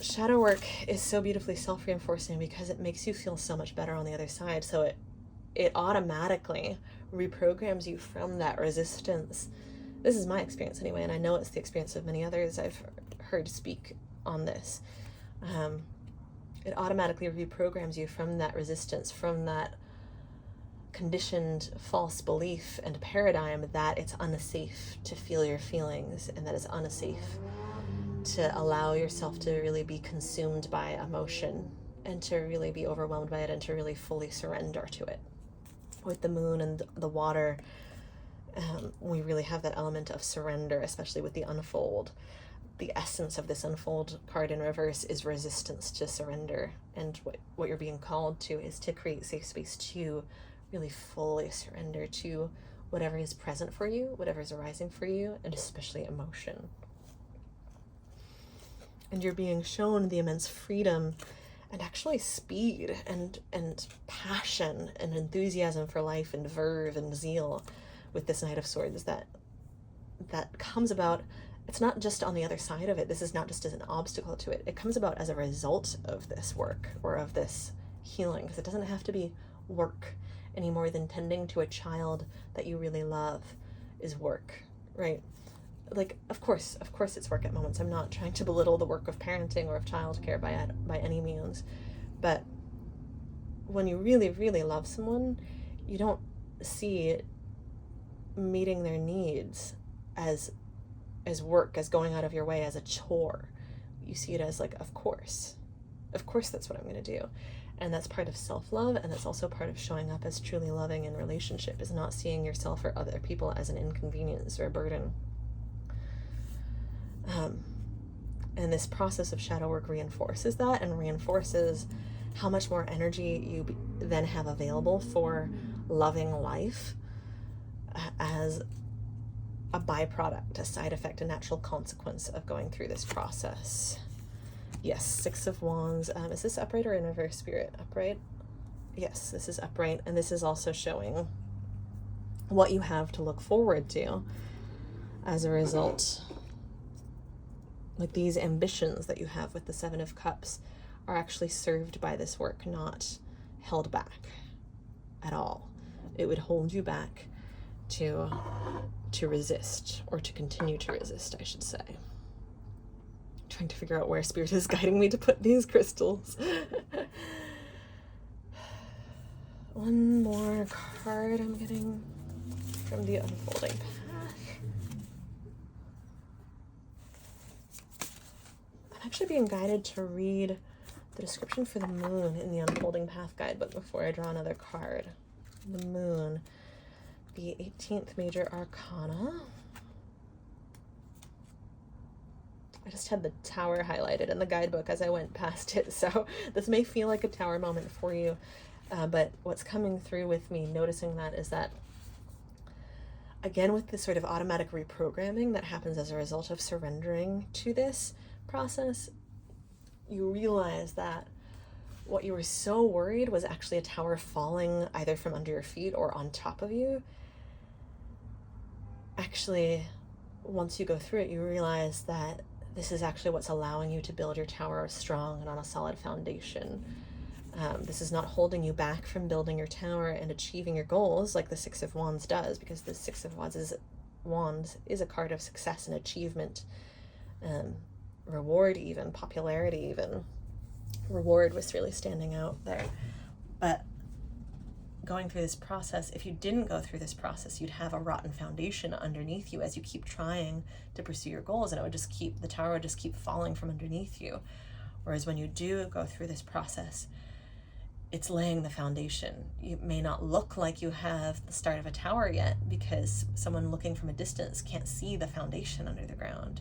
shadow work is so beautifully self-reinforcing because it makes you feel so much better on the other side. So it automatically reprograms you from that resistance. This is my experience anyway, and I know it's the experience of many others I've heard speak on this. it automatically reprograms you from that resistance, from that conditioned false belief and paradigm that it's unsafe to feel your feelings, and that it's unsafe to allow yourself to really be consumed by emotion and to really be overwhelmed by it and to really fully surrender to it. With the moon and the water, we really have that element of surrender, especially with the unfold. The essence of this unfold card in reverse is resistance to surrender. And what you're being called to is to create safe space to really fully surrender to whatever is present for you, whatever is arising for you, and especially emotion. And you're being shown the immense freedom and actually speed and passion and enthusiasm for life and verve and zeal with this Knight of Swords that comes about. It's not just on the other side of it. This is not just as an obstacle to it. It comes about as a result of this work or of this healing, because it doesn't have to be work any more than tending to a child that you really love is work, right? Like, of course it's work at moments. I'm not trying to belittle the work of parenting or of childcare by any means. But when you really, really love someone, you don't see meeting their needs as work, as going out of your way, as a chore. You see it as like, of course that's what I'm going to do. And that's part of self-love, and that's also part of showing up as truly loving in relationship, is not seeing yourself or other people as an inconvenience or a burden. And this process of shadow work reinforces that, and reinforces how much more energy you then have available for loving life as a byproduct, a side effect, a natural consequence of going through this process. Yes, Six of Wands. Is this upright or in reverse, Spirit? Upright? Yes, this is upright, and this is also showing what you have to look forward to as a result. Like, these ambitions that you have with the Seven of Cups are actually served by this work, not held back at all. It would hold you back to resist, or to continue to resist, I should say. Trying to figure out where Spirit is guiding me to put these crystals. One more card I'm getting from the unfolding path. I'm actually being guided to read the description for the moon in the unfolding path guidebook before I draw another card. The moon, the 18th major arcana. I just had the tower highlighted in the guidebook as I went past it, so this may feel like a tower moment for you, but what's coming through with me noticing that is that, again, with this sort of automatic reprogramming that happens as a result of surrendering to this process, you realize that what you were so worried was actually a tower falling either from under your feet or on top of you. Actually, once you go through it, you realize that this is actually what's allowing you to build your tower strong and on a solid foundation. This is not holding you back from building your tower and achieving your goals like the Six of Wands does, because the Six of Wands is a card of success and achievement, reward even, popularity even. Reward was really standing out there. But going through this process, if you didn't go through this process, you'd have a rotten foundation underneath you as you keep trying to pursue your goals, and the tower would just keep falling from underneath you. Whereas when you do go through this process, it's laying the foundation. It may not look like you have the start of a tower yet, because someone looking from a distance can't see the foundation under the ground,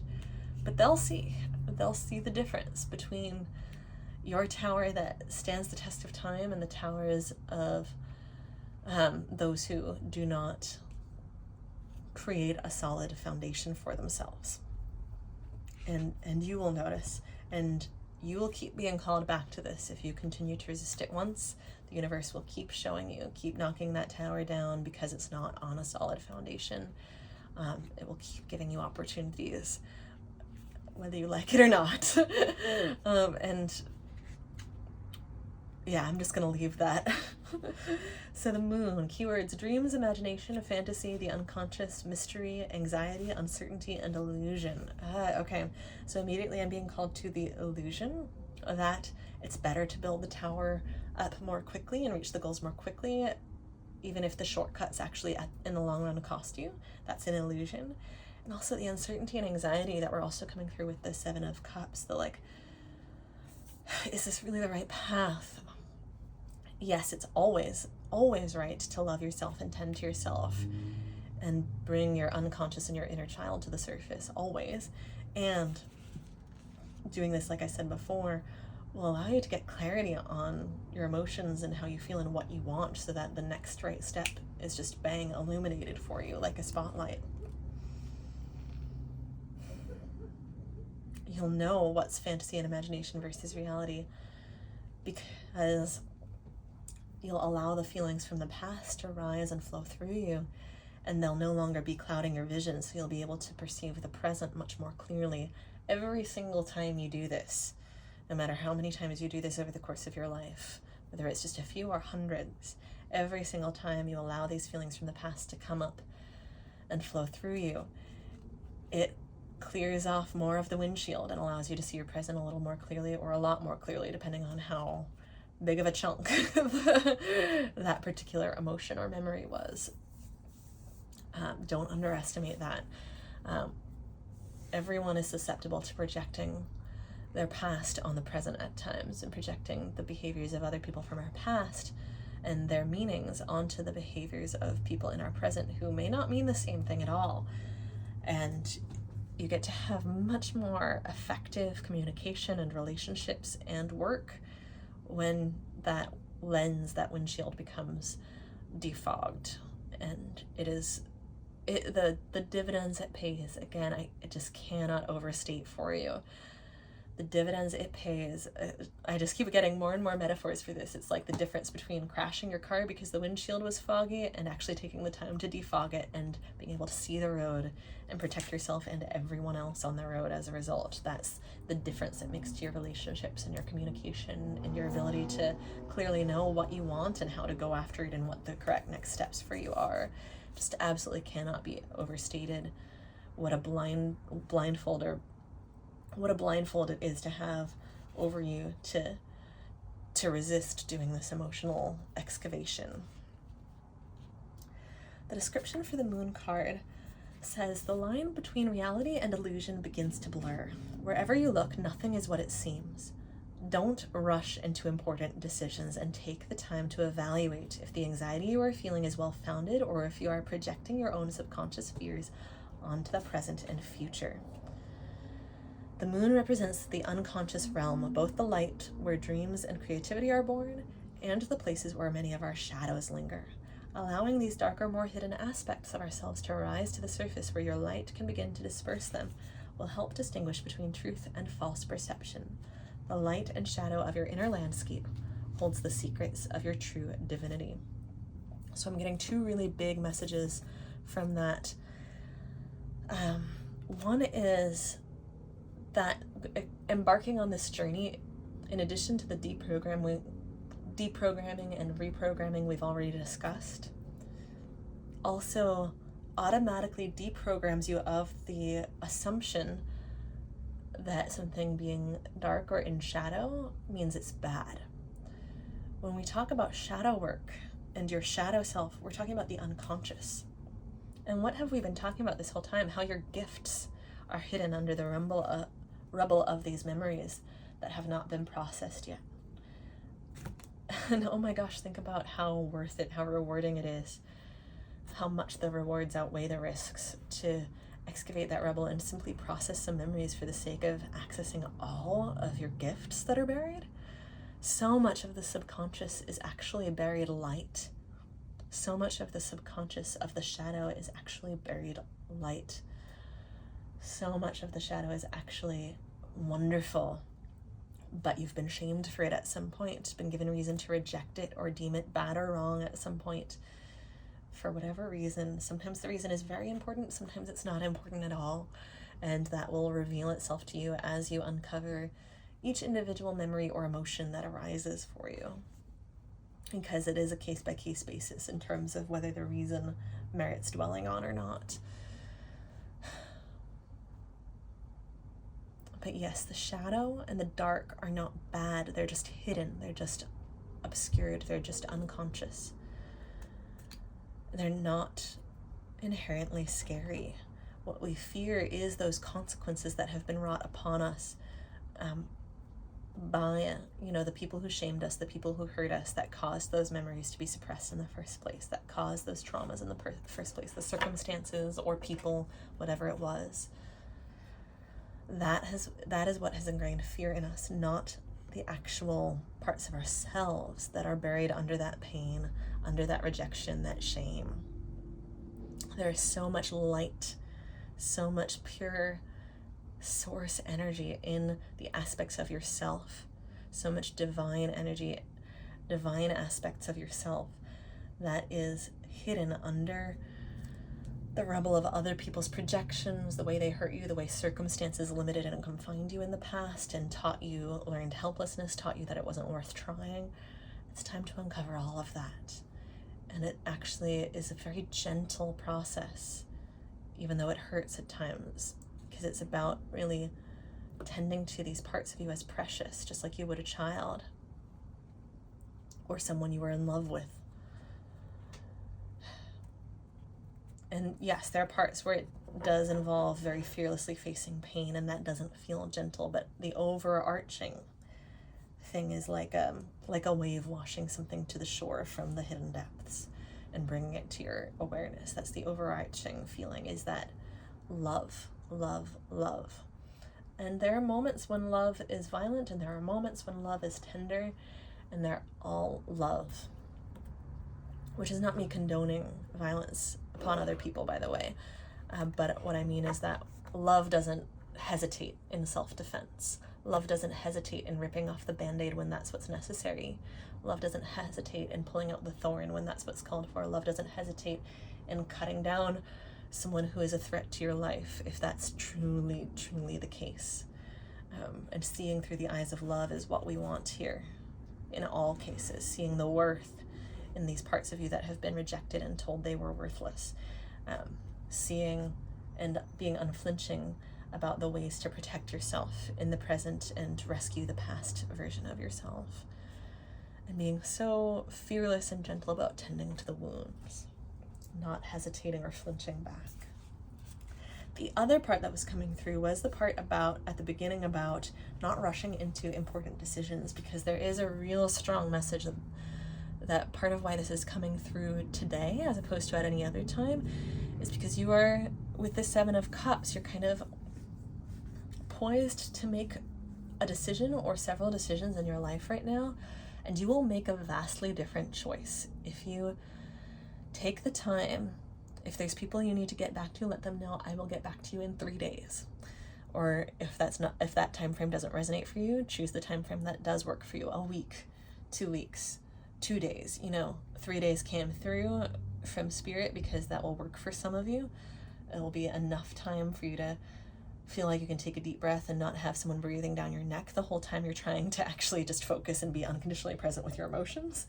but they'll see the difference between your tower that stands the test of time and the towers of those who do not create a solid foundation for themselves. And you will notice, and you will keep being called back to this. If you continue to resist it once, the universe will keep showing you, keep knocking that tower down, because it's not on a solid foundation. It will keep giving you opportunities, whether you like it or not. And yeah, I'm just gonna leave that. So the moon, keywords: dreams, imagination, fantasy, the unconscious, mystery, anxiety, uncertainty, and illusion. Okay, so immediately I'm being called to the illusion that it's better to build the tower up more quickly and reach the goals more quickly, even if the shortcuts actually in the long run cost you. That's an illusion. And also the uncertainty and anxiety that we're also coming through with the Seven of Cups, the like, is this really the right path? Yes, it's always right to love yourself and tend to yourself and bring your unconscious and your inner child to the surface, always. And doing this, like I said before, will allow you to get clarity on your emotions and how you feel and what you want, so that the next right step is just bang, illuminated for you like a spotlight. You'll know what's fantasy and imagination versus reality, because you'll allow the feelings from the past to rise and flow through you, and they'll no longer be clouding your vision, so you'll be able to perceive the present much more clearly every single time you do this. No matter how many times you do this over the course of your life, whether it's just a few or hundreds, every single time you allow these feelings from the past to come up and flow through you, it clears off more of the windshield and allows you to see your present a little more clearly, or a lot more clearly, depending on how big of a chunk that particular emotion or memory was. Don't underestimate that. Everyone is susceptible to projecting their past on the present at times, and projecting the behaviors of other people from our past and their meanings onto the behaviors of people in our present who may not mean the same thing at all. And you get to have much more effective communication and relationships and work when that lens, that windshield, becomes defogged. And the dividends it pays, again, I just cannot overstate for you the dividends it pays. I just keep getting more and more metaphors for this. It's like the difference between crashing your car because the windshield was foggy and actually taking the time to defog it and being able to see the road and protect yourself and everyone else on the road as a result. That's the difference it makes to your relationships and your communication and your ability to clearly know what you want and how to go after it and what the correct next steps for you are. Just absolutely cannot be overstated what a blindfold it is to have over you to resist doing this emotional excavation. The description for the Moon card says, the line between reality and illusion begins to blur. Wherever you look, nothing is what it seems. Don't rush into important decisions, and take the time to evaluate if the anxiety you are feeling is well-founded, or if you are projecting your own subconscious fears onto the present and future. The moon represents the unconscious realm, both the light where dreams and creativity are born, and the places where many of our shadows linger. Allowing these darker, more hidden aspects of ourselves to rise to the surface where your light can begin to disperse them will help distinguish between truth and false perception. The light and shadow of your inner landscape holds the secrets of your true divinity. So I'm getting two really big messages from that. One is that embarking on this journey, in addition to the deprogramming and reprogramming we've already discussed, also automatically deprograms you of the assumption that something being dark or in shadow means it's bad. When we talk about shadow work and your shadow self, we're talking about the unconscious. And what have we been talking about this whole time? How your gifts are hidden under the rubble of these memories that have not been processed yet. And oh my gosh, think about how worth it, how rewarding it is, how much the rewards outweigh the risks to excavate that rubble and simply process some memories for the sake of accessing all of your gifts that are buried. So much of the subconscious is actually buried light. So much of the subconscious of the shadow is actually buried light. So much of the shadow is actually wonderful, but you've been shamed for it at some point, been given reason to reject it or deem it bad or wrong at some point for whatever reason. Sometimes the reason is very important, sometimes it's not important at all, and that will reveal itself to you as you uncover each individual memory or emotion that arises for you, because it is a case-by-case basis in terms of whether the reason merits dwelling on or not. But yes, the shadow and the dark are not bad. They're just hidden. They're just obscured. They're just unconscious. They're not inherently scary. What we fear is those consequences that have been wrought upon us by, the people who shamed us, the people who hurt us, that caused those memories to be suppressed in the first place, that caused those traumas in the first place, the circumstances or people, whatever it was. That is what has ingrained fear in us, not the actual parts of ourselves that are buried under that pain, under that rejection, that shame. There is so much light, so much pure source energy in the aspects of yourself, so much divine energy, divine aspects of yourself that is hidden under the rubble of other people's projections, the way they hurt you, the way circumstances limited and confined you in the past and learned helplessness, taught you that it wasn't worth trying. It's time to uncover all of that. And it actually is a very gentle process, even though it hurts at times, because it's about really tending to these parts of you as precious, just like you would a child or someone you were in love with. And yes, there are parts where it does involve very fearlessly facing pain, and that doesn't feel gentle, but the overarching thing is like a wave washing something to the shore from the hidden depths and bringing it to your awareness. That's the overarching feeling, is that love, love, love. And there are moments when love is violent, and there are moments when love is tender, and they're all love. Which is not me condoning violence upon other people, by the way. But what I mean is that love doesn't hesitate in self-defense. Love doesn't hesitate in ripping off the Band-Aid when that's what's necessary. Love doesn't hesitate in pulling out the thorn when that's what's called for. Love doesn't hesitate in cutting down someone who is a threat to your life, if that's truly, truly the case. And seeing through the eyes of love is what we want here in all cases. Seeing the worth in these parts of you that have been rejected and told they were worthless. Seeing and being unflinching about the ways to protect yourself in the present and rescue the past version of yourself. And being so fearless and gentle about tending to the wounds, not hesitating or flinching back. The other part that was coming through was the part at the beginning about not rushing into important decisions, because there is a real strong message that part of why this is coming through today as opposed to at any other time is because you are, with the Seven of Cups, you're kind of poised to make a decision or several decisions in your life right now, and you will make a vastly different choice if you take the time. If there's people you need to get back to, let them know. I will get back to you in 3 days. Or if that time frame doesn't resonate for you, choose the time frame that does work for you. A week, 2 weeks, 2 days. 3 days came through from Spirit because that will work for some of you. It will be enough time for you to feel like you can take a deep breath and not have someone breathing down your neck the whole time you're trying to actually just focus and be unconditionally present with your emotions,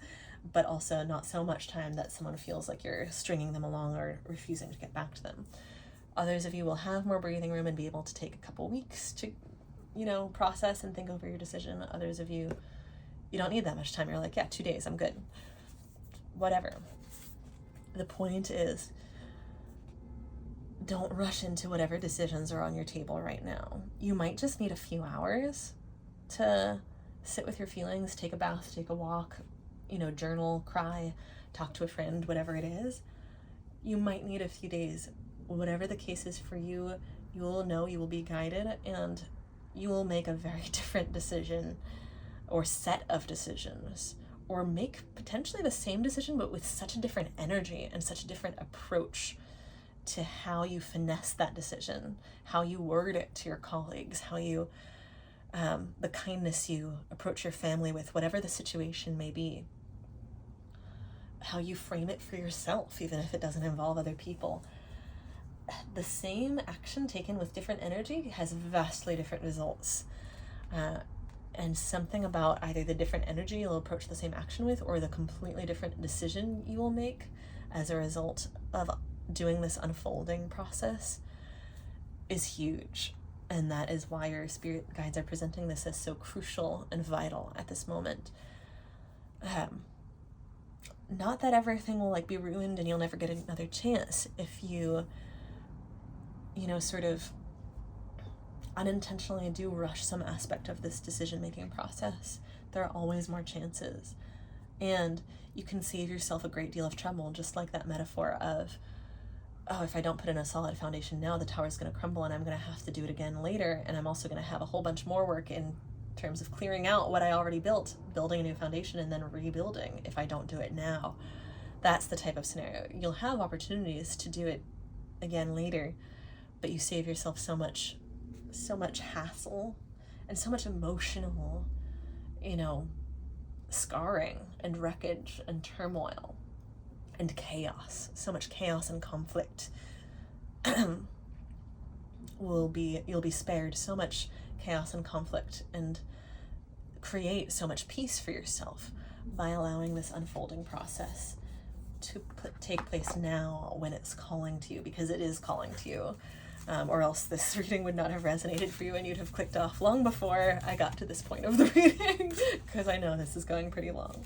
but also not so much time that someone feels like you're stringing them along or refusing to get back to them. Others of you will have more breathing room and be able to take a couple weeks to, process and think over your decision. Others of you, you don't need that much time. You're like, yeah, 2 days, I'm good. Whatever. The point is, don't rush into whatever decisions are on your table right now. You might just need a few hours to sit with your feelings, take a bath, take a walk, journal, cry, talk to a friend, whatever it is. You might need a few days. Whatever the case is for you, you will know, you will be guided, and you will make a very different decision or set of decisions, or make potentially the same decision but with such a different energy and such a different approach to how you finesse that decision, how you word it to your colleagues, how you, the kindness you approach your family with, whatever the situation may be, how you frame it for yourself, even if it doesn't involve other people. The same action taken with different energy has vastly different results. And something about either the different energy you'll approach the same action with, or the completely different decision you will make as a result of doing this unfolding process is huge. And that is why your spirit guides are presenting this as so crucial and vital at this moment. Not that everything will like be ruined and you'll never get another chance if you sort of unintentionally do rush some aspect of this decision-making process. There are always more chances. And you can save yourself a great deal of trouble, just like that metaphor of, oh, if I don't put in a solid foundation now, the tower's going to crumble and I'm going to have to do it again later. And I'm also going to have a whole bunch more work in terms of clearing out what I already built, building a new foundation and then rebuilding if I don't do it now. That's the type of scenario. You'll have opportunities to do it again later, but you save yourself so much hassle and so much emotional, scarring and wreckage and turmoil and chaos. So much chaos and conflict. You'll be spared so much chaos and conflict and create so much peace for yourself by allowing this unfolding process to take place now when it's calling to you, because it is calling to you. Or else this reading would not have resonated for you and you'd have clicked off long before I got to this point of the reading, because I know this is going pretty long.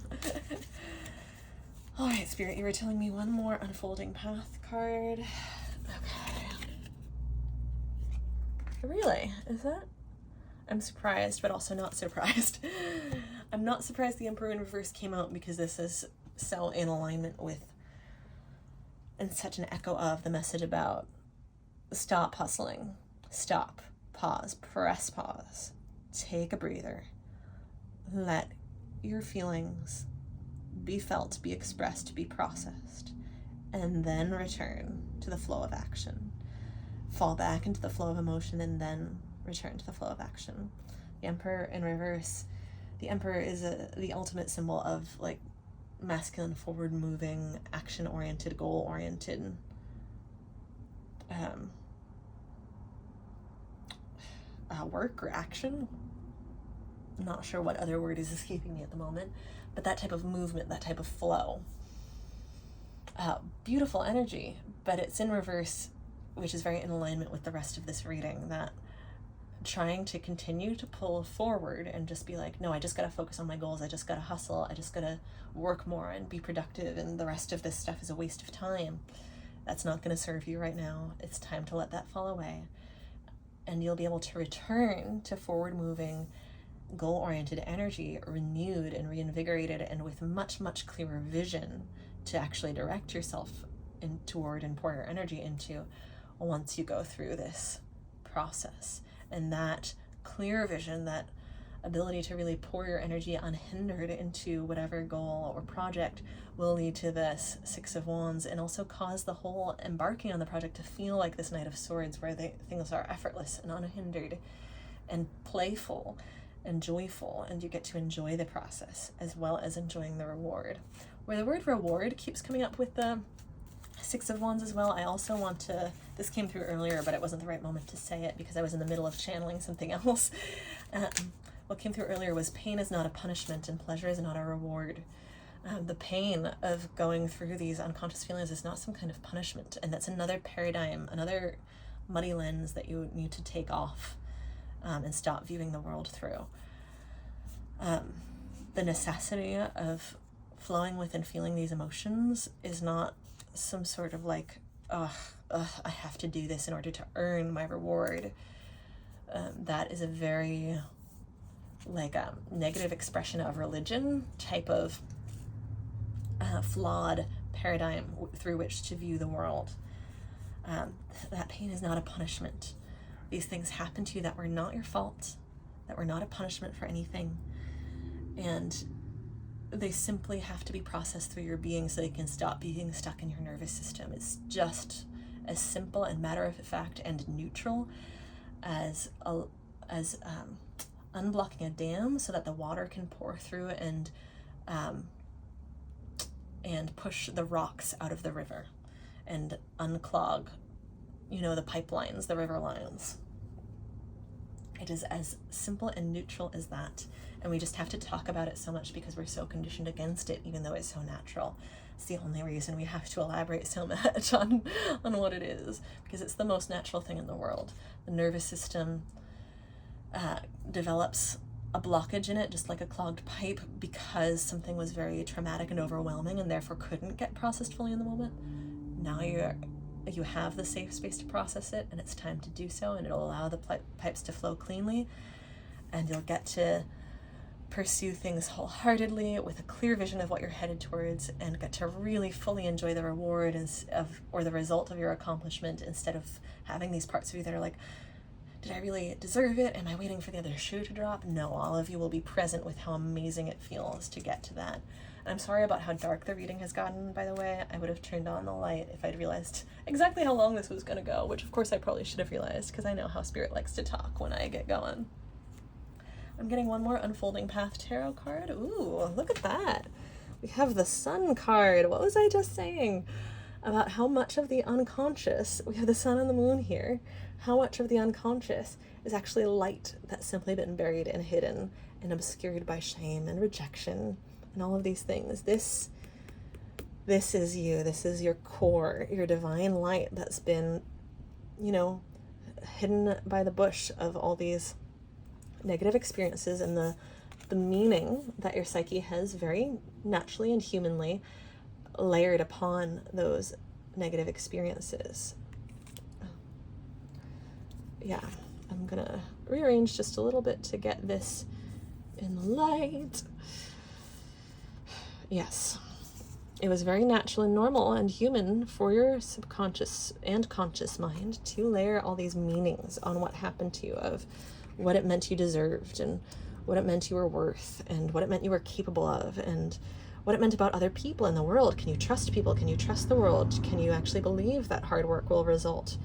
All right, Spirit, you were telling me one more unfolding path card. Okay. Really? Is that? I'm surprised, but also not surprised. I'm not surprised the Emperor in reverse came out, because this is so in alignment with and such an echo of the message about stop hustling, stop, pause, press pause, take a breather, let your feelings be felt, be expressed, be processed, and then return to the flow of action. Fall back into the flow of emotion and then return to the flow of action. The Emperor in reverse, the Emperor is the ultimate symbol of like masculine, forward-moving, action-oriented, goal-oriented, work or action. I'm not sure what other word is escaping me at the moment, but that type of movement, that type of flow. Beautiful energy, but it's in reverse, which is very in alignment with the rest of this reading, that trying to continue to pull forward and just be like, no, I just got to focus on my goals. I just got to hustle. I just got to work more and be productive. And the rest of this stuff is a waste of time. That's not going to serve you right now. It's time to let that fall away. And you'll be able to return to forward-moving, goal-oriented energy, renewed and reinvigorated, and with much, much clearer vision to actually direct yourself toward and pour your energy into once you go through this process. And that clear vision, that ability to really pour your energy unhindered into whatever goal or project, will lead to this Six of Wands, and also cause the whole embarking on the project to feel like this Knight of Swords, where things are effortless and unhindered and playful and joyful, and you get to enjoy the process as well as enjoying the reward. Where the word reward keeps coming up with the Six of Wands as well, I also want to, this came through earlier, but it wasn't the right moment to say it because I was in the middle of channeling something else. What came through earlier was pain is not a punishment and pleasure is not a reward. The pain of going through these unconscious feelings is not some kind of punishment, and that's another paradigm, another muddy lens that you need to take off and stop viewing the world through. The necessity of flowing with and feeling these emotions is not some sort of like, I have to do this in order to earn my reward. That is a very negative expression of religion type of flawed paradigm through which to view the world. That pain is not a punishment. These things happen to you that were not your fault, that were not a punishment for anything, and they simply have to be processed through your being so they can stop being stuck in your nervous system. It's just as simple and matter of fact and neutral as unblocking a dam so that the water can pour through and push the rocks out of the river and unclog, the pipelines, the river lines. It is as simple and neutral as that. And we just have to talk about it so much because we're so conditioned against it, even though it's so natural. It's the only reason we have to elaborate so much on what it is, because it's the most natural thing in the world. The nervous system develops a blockage in it, just like a clogged pipe, because something was very traumatic and overwhelming and therefore couldn't get processed fully in the moment. Now you have the safe space to process it, and it's time to do so, and it'll allow the pipes to flow cleanly, and you'll get to pursue things wholeheartedly with a clear vision of what you're headed towards, and get to really fully enjoy the reward or the result of your accomplishment, instead of having these parts of you that are like, did I really deserve it? Am I waiting for the other shoe to drop? No, all of you will be present with how amazing it feels to get to that. And I'm sorry about how dark the reading has gotten, by the way. I would have turned on the light if I'd realized exactly how long this was going to go, which of course I probably should have realized, because I know how Spirit likes to talk when I get going. I'm getting one more Unfolding Path Tarot card. Ooh, look at that. We have the Sun card. What was I just saying about how much of the unconscious, we have the Sun and the Moon here, how much of the unconscious is actually light that's simply been buried and hidden and obscured by shame and rejection and all of these things. This is you. This is your core, your divine light that's been, hidden by the bush of all these negative experiences and the meaning that your psyche has very naturally and humanly layered upon those negative experiences. Yeah, I'm gonna rearrange just a little bit to get this in the light. Yes, it was very natural and normal and human for your subconscious and conscious mind to layer all these meanings on what happened to you, of what it meant you deserved, and what it meant you were worth, and what it meant you were capable of, and what it meant about other people in the world. Can you trust people? Can you trust the world? Can you actually believe that hard work will result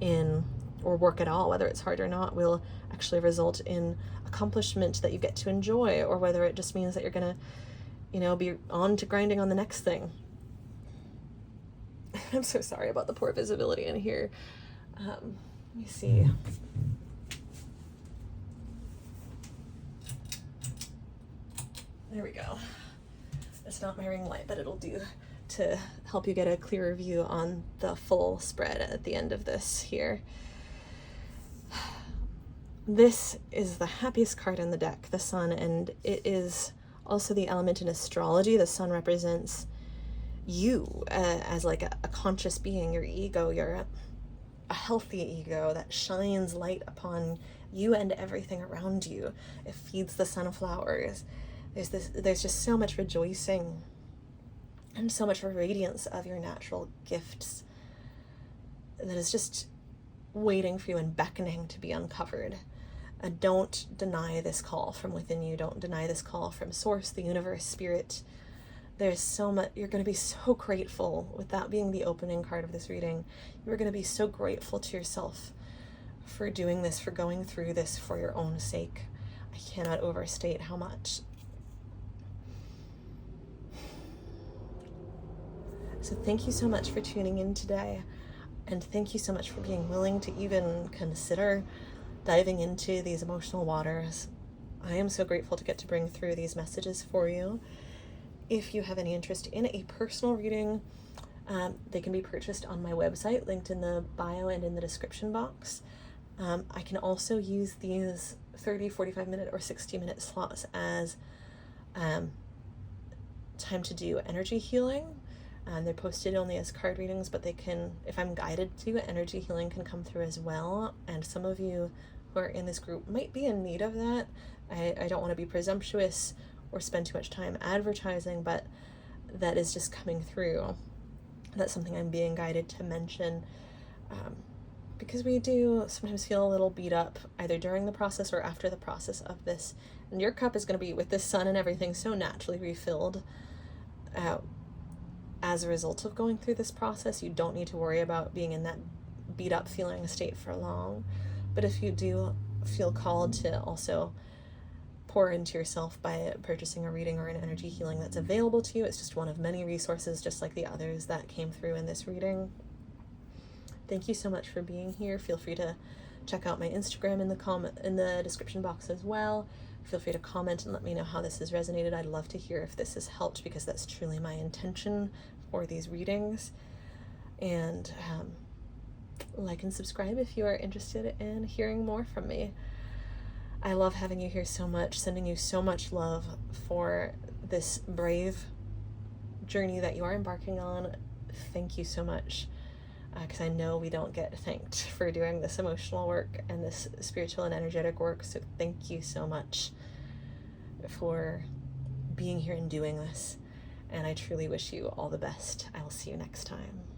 in, or work at all, whether it's hard or not, will actually result in accomplishment that you get to enjoy, or whether it just means that you're gonna, be on to grinding on the next thing. I'm so sorry about the poor visibility in here. Let me see. There we go. It's not my ring light, but it'll do to help you get a clearer view on the full spread at the end of this here. This is the happiest card in the deck, the Sun, and it is also the element in astrology. The Sun represents you as like a conscious being, your ego, your a healthy ego that shines light upon you and everything around you. It feeds the sunflowers. There's just so much rejoicing and so much radiance of your natural gifts that is just waiting for you and beckoning to be uncovered. And don't deny this call from within you. Don't deny this call from Source, the universe, Spirit. There's so much. You're going to be so grateful, with that being the opening card of this reading. You're going to be so grateful to yourself for doing this, for going through this for your own sake. I cannot overstate how much. So thank you so much for tuning in today. And thank you so much for being willing to even consider diving into these emotional waters. I am so grateful to get to bring through these messages for you. If you have any interest in a personal reading, they can be purchased on my website, linked in the bio and in the description box. I can also use these 30, 45-minute, or 60-minute slots as time to do energy healing. They're posted only as card readings, but they can, if I'm guided to, energy healing can come through as well. And some of you who are in this group might be in need of that. I don't want to be presumptuous or spend too much time advertising, but that is just coming through. That's something I'm being guided to mention, because we do sometimes feel a little beat up either during the process or after the process of this. And your cup is going to be, with this sun and everything, so naturally refilled as a result of going through this process. You don't need to worry about being in that beat up feeling state for long. But if you do feel called to also pour into yourself by purchasing a reading or an energy healing that's available to you, it's just one of many resources, just like the others that came through in this reading. Thank you so much for being here. Feel free to check out my Instagram in the description box as well. Feel free to comment and let me know how this has resonated. I'd love to hear if this has helped, because that's truly my intention for these readings. And like and subscribe if you are interested in hearing more from me. I love having you here so much, sending you so much love for this brave journey that you are embarking on. Thank you so much, because I know we don't get thanked for doing this emotional work and this spiritual and energetic work. So thank you so much for being here and doing this. And I truly wish you all the best. I will see you next time.